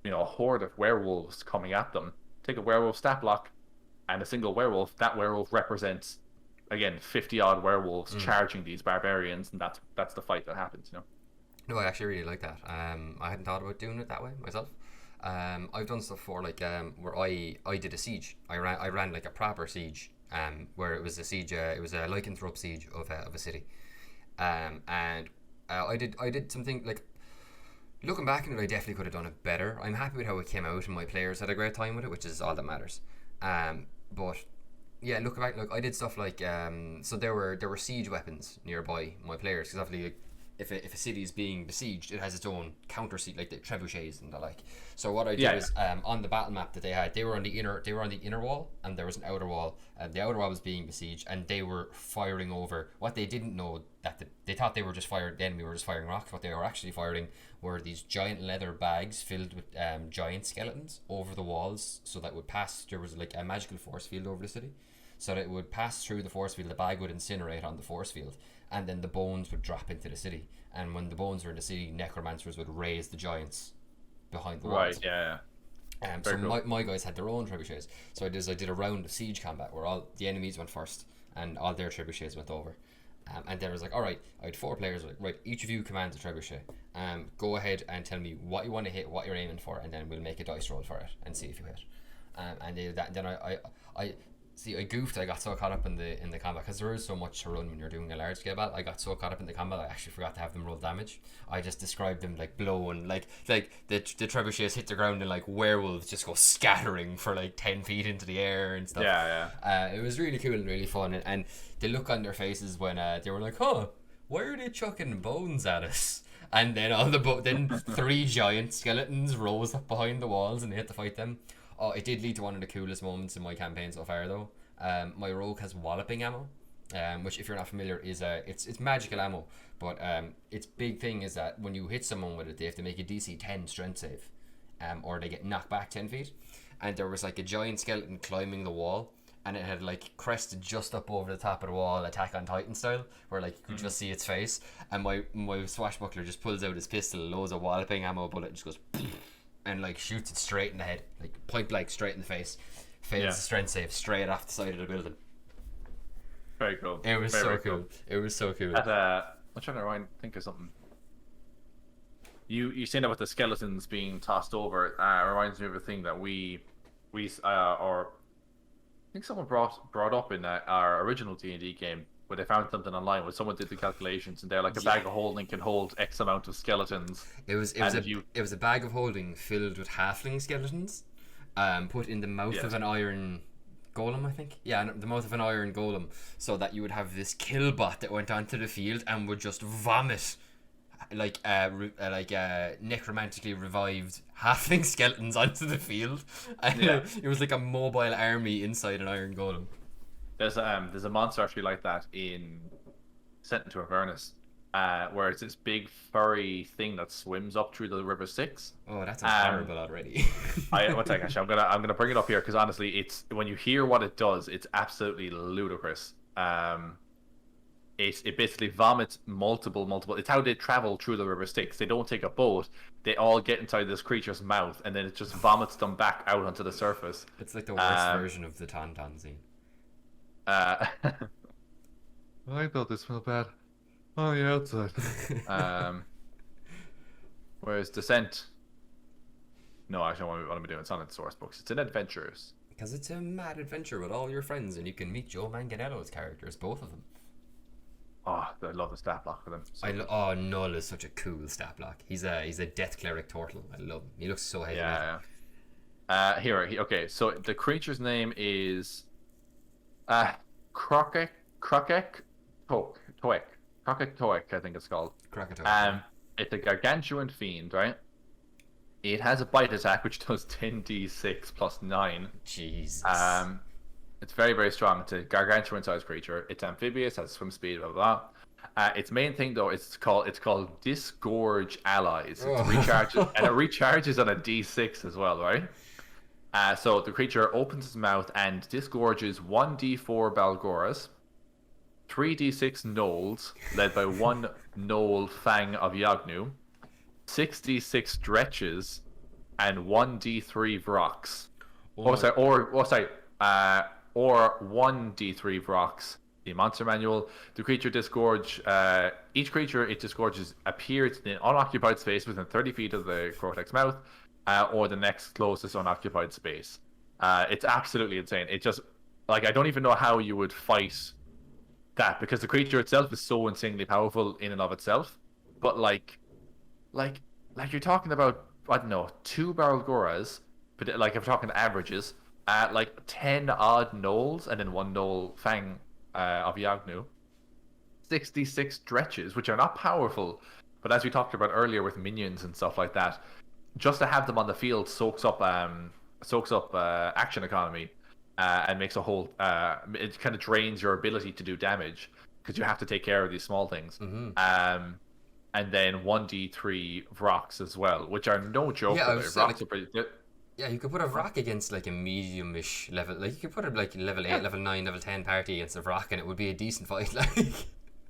horde of werewolves coming at them. Take a werewolf stat block, and a single werewolf, that werewolf represents, again, 50-odd werewolves charging these barbarians, and that's the fight that happens, No, I actually really like that. I hadn't thought about doing it that way myself. I've done stuff for like where I did a siege. I ran like a proper siege, where it was a siege. It was a lycanthrope siege of a city, and I did something like. Looking back on it, I definitely could have done it better. I'm happy with how it came out, and my players had a great time with it, which is all that matters. But yeah, looking back, I did stuff like so there were siege weapons nearby my players, because obviously if a city is being besieged, it has its own counter siege, like the trebuchets and the like. So what I did was on the battle map that they were on the inner wall, and there was an outer wall. The outer wall was being besieged, and they were firing over. What they didn't know, that they thought they were just firing. Then we were just firing rocks. What they were actually firing were these giant leather bags filled with giant skeletons over the walls, so that would pass. There was like a magical force field over the city, so that it would pass through the force field. The bag would incinerate on the force field, and then the bones would drop into the city. And when the bones were in the city, necromancers would raise the giants behind the walls. Right, yeah. So cool. my guys had their own trebuchets. So I did a round of siege combat where all the enemies went first and all their trebuchets went over. And then I was like, all right, I had 4 players. Like, right, each of you commands a trebuchet. Go ahead and tell me what you want to hit, what you're aiming for, and then we'll make a dice roll for it and see if you hit. And they did that. And then I goofed. I got so caught up in the combat because there is so much to run when you're doing a large scale battle. I got so caught up in the combat I actually forgot to have them roll damage. I just described them like blowing, like the trebuchets hit the ground and like werewolves just go scattering for like 10 feet into the air and stuff. It was really cool and really fun, and the look on their faces when they were like, "Huh, why are they chucking bones at us?" And then then 3 giant skeletons rose up behind the walls and they had to fight them. Oh, it did lead to one of the coolest moments in my campaign so far, though. My rogue has walloping ammo, which, if you're not familiar, is it's magical ammo. But its big thing is that when you hit someone with it, they have to make a DC 10 strength save, or they get knocked back 10 feet. And there was like a giant skeleton climbing the wall, and it had like crested just up over the top of the wall, Attack on Titan style, where like you could just see its face. And my swashbuckler just pulls out his pistol, loads of walloping ammo bullet, just goes. And like shoots it straight in the head, like point blank, straight in the face. Fails the strength save straight off the side of the building. Very cool. It was very, so very cool. It was so cool. I'm trying to think of something. You saying about the skeletons being tossed over reminds me of a thing that we or I think someone brought up in our original D&D game, where they found something online where someone did the calculations and they're like, a bag of holding can hold X amount of skeletons. It was a bag of holding filled with halfling skeletons, put in the mouth of an iron golem, I think. Yeah, the mouth of an iron golem, so that you would have this kill bot that went onto the field and would just vomit like necromantically revived halfling skeletons onto the field. And it was like a mobile army inside an iron golem. There's a monster actually like that in Sent into Avernus, where it's this big furry thing that swims up through the River Styx. Oh, that's horrible already. One second, actually, I'm gonna bring it up here because honestly, it's when you hear what it does, it's absolutely ludicrous. It basically vomits multiple. It's how they travel through the River Styx. They don't take a boat. They all get inside this creature's mouth, and then it just vomits them back out onto the surface. It's like the worst version of the Tauntaun scene. I thought this smelled bad on the outside. Whereas Descent, no, actually, what I'm doing, it's not in source books. It's in Adventures. Because it's a mad adventure with all your friends, and you can meet Joe Manganiello's characters, both of them. Oh, I love the stat block for them. Null is such a cool stat block. He's a death cleric turtle. I love him. He looks so heavy. Okay, so the creature's name is Crockek Toek, I think it's called. Krakatoa. It's a gargantuan fiend, right? It has a bite attack which does 10d6 plus 9. Jesus. It's very, very strong. It's a gargantuan sized creature. It's amphibious, has swim speed, blah blah. Its main thing though, it's called Disgorge Allies. It recharges on a d6 as well, right? So the creature opens its mouth and disgorges 1d4 Balgoras, 3d6 gnolls, led by one gnoll Fang of Yagnu, 6d6 stretches, and 1d3 Vrox. Or 1d3 Vrox. The monster manual. The creature disgorge. Each creature it disgorges appears in an unoccupied space within 30 feet of the Cortex mouth, or the next closest unoccupied space. It's absolutely insane. It just I don't even know how you would fight that, because the creature itself is so insanely powerful in and of itself. But like you're talking about, I don't know, 2 Baralgoras, but if we're talking averages, 10 odd gnolls and then 1 gnoll Fang of Yagnu, 66 stretches, which are not powerful, but as we talked about earlier with minions and stuff like that, just to have them on the field soaks up action economy, and makes a whole it kind of drains your ability to do damage because you have to take care of these small things. Mm-hmm. And then 1d3 Vrox as well, which are no joke. Yeah, you could put a Vrock against a medium-ish level. You could put a level 8, level 9, level 10 party against a Vrock, and it would be a decent fight.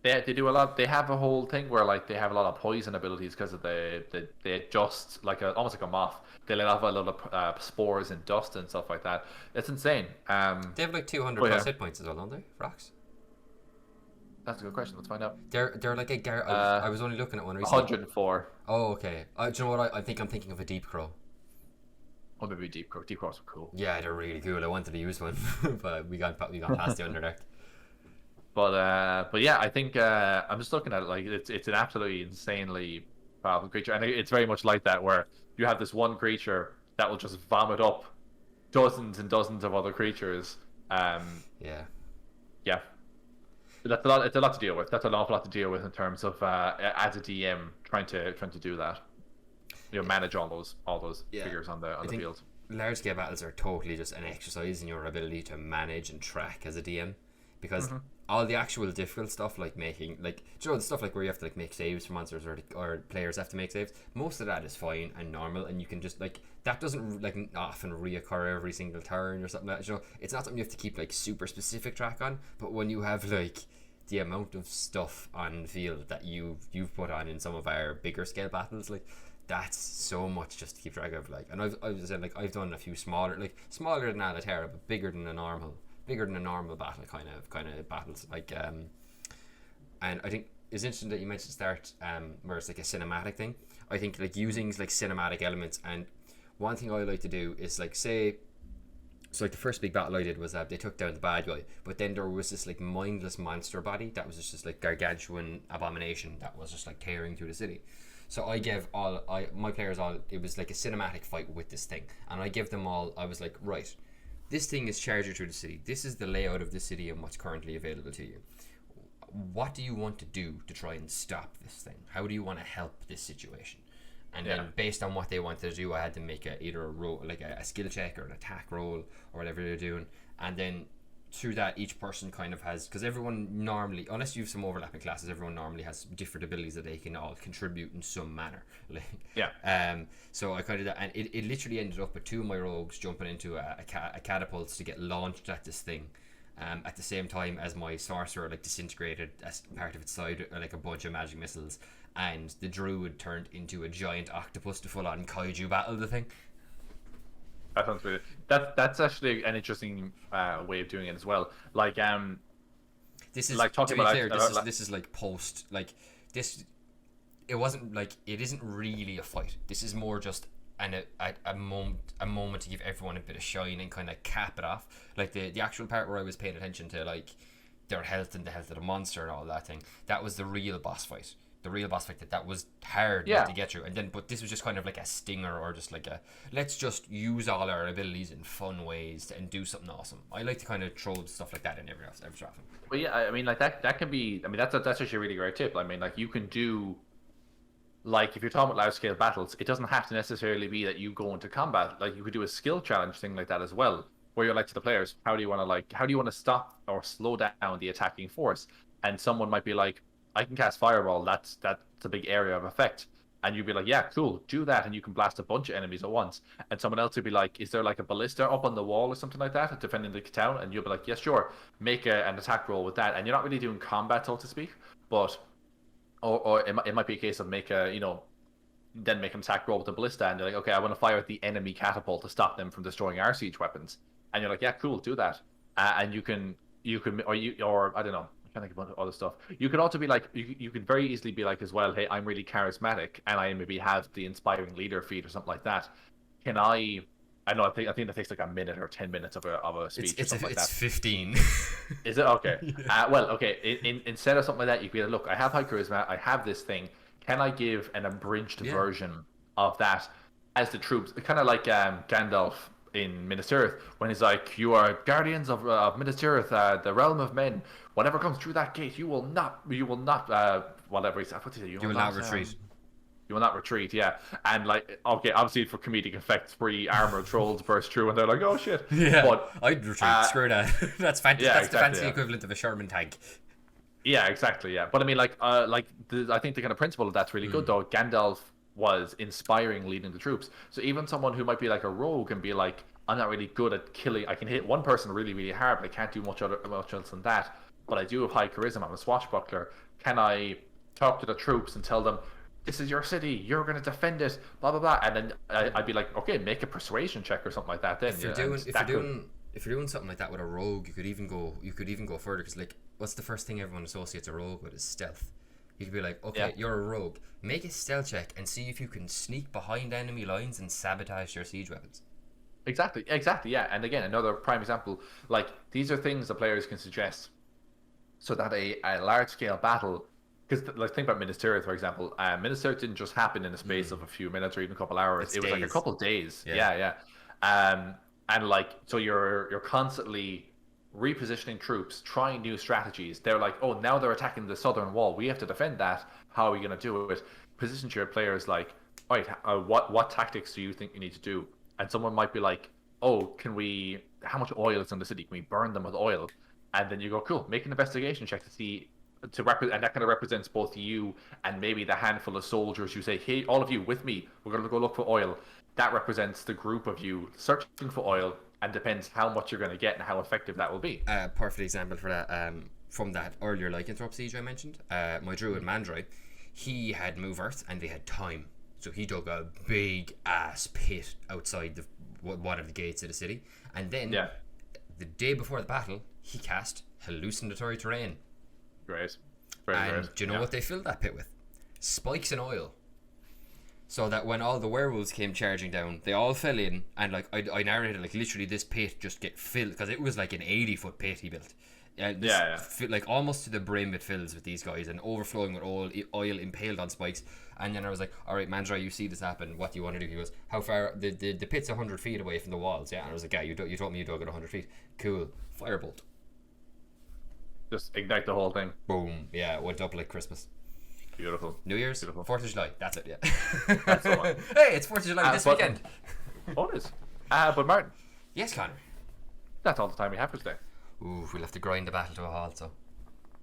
They do a lot. They have a whole thing where they have a lot of poison abilities because of they adjust almost like a moth. They let off a lot of spores and dust and stuff like that. It's insane. They have 200 plus hit points as well, don't they, Vrocks? That's a good question. Let's find out. They're like a I was only looking at one recently. 104. Oh, okay. Do you know what? I think I'm thinking of a deep crow. Or maybe Deep Crow. Deep Crows are cool. Yeah, they're really cool. I wanted to use one, but we got past the underdeck. But yeah, I think I'm just looking at it like it's an absolutely insanely powerful creature, and it's very much like that where you have this one creature that will just vomit up dozens and dozens of other creatures. Yeah. Yeah, that's a lot. It's a lot to deal with. That's an awful lot to deal with in terms of as a DM trying to do that. Manage all those figures on the field. Large scale battles are totally just an exercise in your ability to manage and track as a DM, because all the actual difficult stuff like making the stuff like where you have to like make saves for monsters or players have to make saves, most of that is fine and normal, and you can just like that doesn't like often reoccur every single turn or something like that. It's not something you have to keep like super specific track on, but when you have like the amount of stuff on the field that you've put on in some of our bigger scale battles, like that's so much just to keep track of. Like, and I've said like I've done a few smaller than Alitaria, but bigger than a normal battle kind of battles. Like, and I think it's interesting that you mentioned start where it's like a cinematic thing. I think like using like cinematic elements, and one thing I like to do is like say. So like the first big battle I did was they took down the bad guy, but then there was this like mindless monster body that was just like gargantuan abomination that was just like tearing through the city. So I gave my players it was like a cinematic fight with this thing, and I give them all. I was like, right, this thing is charging through the city. This is the layout of the city and what's currently available to you. What do you want to do to try and stop this thing? How do you want to help this situation? And then based on what they wanted to do, I had to make either a roll, like a skill check or an attack roll or whatever they're doing, and then through that each person kind of has, because everyone normally, unless you have some overlapping classes, everyone normally has different abilities that they can all contribute in some manner. So I kind of and it literally ended up with two of my rogues jumping into a catapult to get launched at this thing. At the same time as my sorcerer like disintegrated as part of its side like a bunch of magic missiles, and the druid turned into a giant octopus to full on kaiju battle the thing. That sounds weird. That's actually an interesting way of doing it as well. Like this is like talking to be about clear, this is like post like this. It wasn't like it isn't really a fight. This is more just a moment to give everyone a bit of shine and kind of cap it off. Like the actual part where I was paying attention to like their health and the health of the monster and all that thing. That was the real boss fight. The real boss fight that was hard to get through, and then but this was just kind of like a stinger or just like a let's just use all our abilities in fun ways and do something awesome. I like to kind of throw stuff like that in every so often. Well, yeah, I mean like that can be. I mean that's actually a really great tip. I mean like you can do. Like if you're talking about large scale battles, it doesn't have to necessarily be that you go into combat. Like you could do a skill challenge thing like that as well, where you're like to the players, how do you want to stop or slow down the attacking force? And someone might be like, I can cast fireball. That's a big area of effect. And you'd be like, yeah, cool, do that, and you can blast a bunch of enemies at once. And someone else would be like, is there like a ballista up on the wall or something like that defending the town? And you'll be like, yes, sure, make an attack roll with that. And you're not really doing combat, so to speak, but. Or it might be a case of make an attack roll with the ballista, and you're like, okay, I want to fire at the enemy catapult to stop them from destroying our siege weapons. And you're like, yeah, cool, do that. And you can or I don't know, I can't think about other stuff. You could also be like, you could very easily be like as well, hey, I'm really charismatic, and I maybe have the inspiring leader feat or something like that. Can I know. I think that takes like a minute or 10 minutes of a speech. It's 15. Is it okay? Yeah. Well, okay. Instead of something like that, you could be like, look, I have high charisma. I have this thing. Can I give an abridged version of that as the troops? Kind of like Gandalf in Minas Tirith when he's like, "You are guardians of Minas Tirith, the realm of men. Whatever comes through that gate, you will not. Whatever he said. What's he say? You will not retreat." You will not retreat, yeah. And like, okay, obviously for comedic effect, 3 armored trolls burst through, and they're like, "Oh shit!" Yeah, but I'd retreat. Screw that. That's fancy. Yeah, that's exactly, the fancy equivalent of a Sherman tank. Yeah, exactly. Yeah, but I mean, I think the kind of principle of that's really good though. Gandalf was inspiring leading the troops, so even someone who might be like a rogue and be like, "I'm not really good at killing. I can hit one person really, really hard, but I can't do much else than that. But I do have high charisma. I'm a swashbuckler. Can I talk to the troops and tell them?" This is your city. You're going to defend it. Blah blah blah. And then I'd be like, okay, make a persuasion check or something like that. Then if you're doing something like that with a rogue, you could even go further, because like what's the first thing everyone associates a rogue with is stealth. You could be like, okay, Yeah. you're a rogue. Make a stealth check and see if you can sneak behind enemy lines and sabotage their siege weapons. Exactly, yeah. And again, another prime example, like these are things the players can suggest so that a large scale battle, because like think about Minas Tirith, for example. Minas Tirith didn't just happen in the space of a few minutes or even a couple hours. It's It was like a days. couple days. Yeah. Yeah. And like so you're constantly repositioning troops, trying new strategies. They're like, oh, now they're attacking the southern wall. We have to defend that. How are we going to do it? Position your players like, all right, what tactics do you think you need to do? And someone might be like, oh, how much oil is in the city? Can we burn them with oil? And then you go, cool, make an investigation check to see, and that kind of represents both you and maybe the handful of soldiers you say, hey, all of you with me, we're going to go look for oil. That represents the group of you searching for oil, and depends how much you're going to get and how effective that will be. Perfect example for that, from that earlier lycanthrope siege I mentioned. My druid Mandroy, he had move earth and they had time. So he dug a big ass pit outside one of the gates of the city. And then, the day before the battle, he cast hallucinatory terrain. Great. And do you know what they filled that pit with? Spikes and oil. So that when all the werewolves came charging down, they all fell in, and like I narrated, like literally this pit just get filled, because it was like an 80-foot pit he built. Like almost to the brim it fills with these guys, and overflowing with oil impaled on spikes. And then I was like, all right, Mandra, you see this happen, what do you want to do? He goes, how far? The pit's 100 feet away from the walls. Yeah. And I was like, yeah, you told me you dug it 100 feet. Cool. Firebolt. Just ignite the whole thing. Boom. Yeah, it went up like Christmas. Beautiful. New Year's, Beautiful. 4th of July. That's it, yeah. That's the one. Hey, it's 4th of July this weekend. Oh, it is. But Martin, Yes, Conor. that's all the time we have for today. Ooh, we'll have to grind the battle to a halt, so.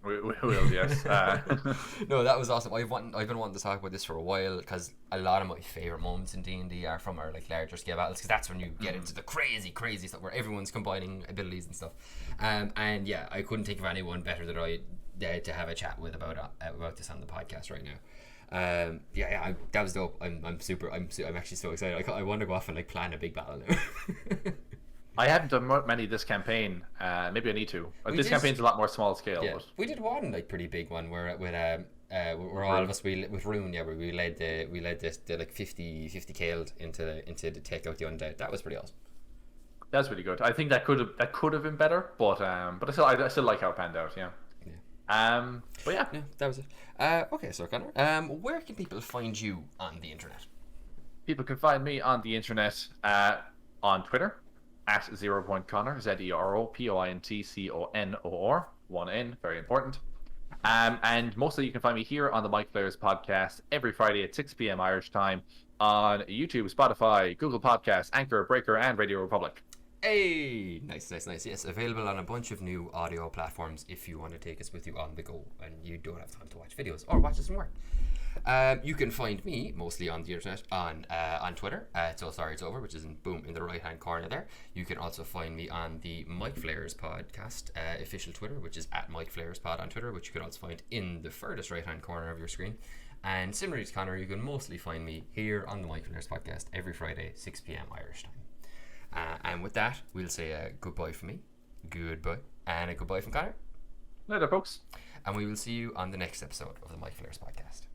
We will, yes. No, that was awesome. I've been wanting to talk about this for a while, because a lot of my favorite moments in D&D are from our like larger scale battles, because that's when you get into the crazy stuff where everyone's combining abilities and stuff. And yeah, I couldn't think of anyone better than I to have a chat with about this on the podcast right now. That was dope. I'm actually so excited. I want to go off and like plan a big battle now. I haven't done many this campaign. Maybe I need to. This campaign's a lot more small scale. Yeah, But we did one like pretty big one where all of us with Rune. Yeah, where we led the like 50 killed into the take out the undead. That was pretty awesome. that's really good. I think that could have been better, but I still like how it panned out. Yeah. But yeah. Yeah, that was it. Okay, so Conor, where can people find you on the internet? People can find me on the internet on Twitter at 0.Conor, ZeroPointConor, 1 N, very important. And mostly you can find me here on the Micflayers podcast every Friday at 6 p.m. Irish time on YouTube, Spotify, Google Podcasts, Anchor, Breaker, and Radio Republic. Hey, nice. Yes, available on a bunch of new audio platforms if you want to take us with you on the go and you don't have time to watch videos or watch us in work. You can find me mostly on the internet on Twitter. So sorry it's over, which is in the right hand corner there. You can also find me on the Micflayers podcast official Twitter, which is at Micflayerspod on Twitter, which you can also find in the furthest right hand corner of your screen. And similarly to Conor, you can mostly find me here on the Micflayers podcast every Friday, 6 p.m. Irish time. And with that, we'll say goodbye from me, goodbye, and a goodbye from Conor. Later, folks. And we will see you on the next episode of the Micflayers podcast.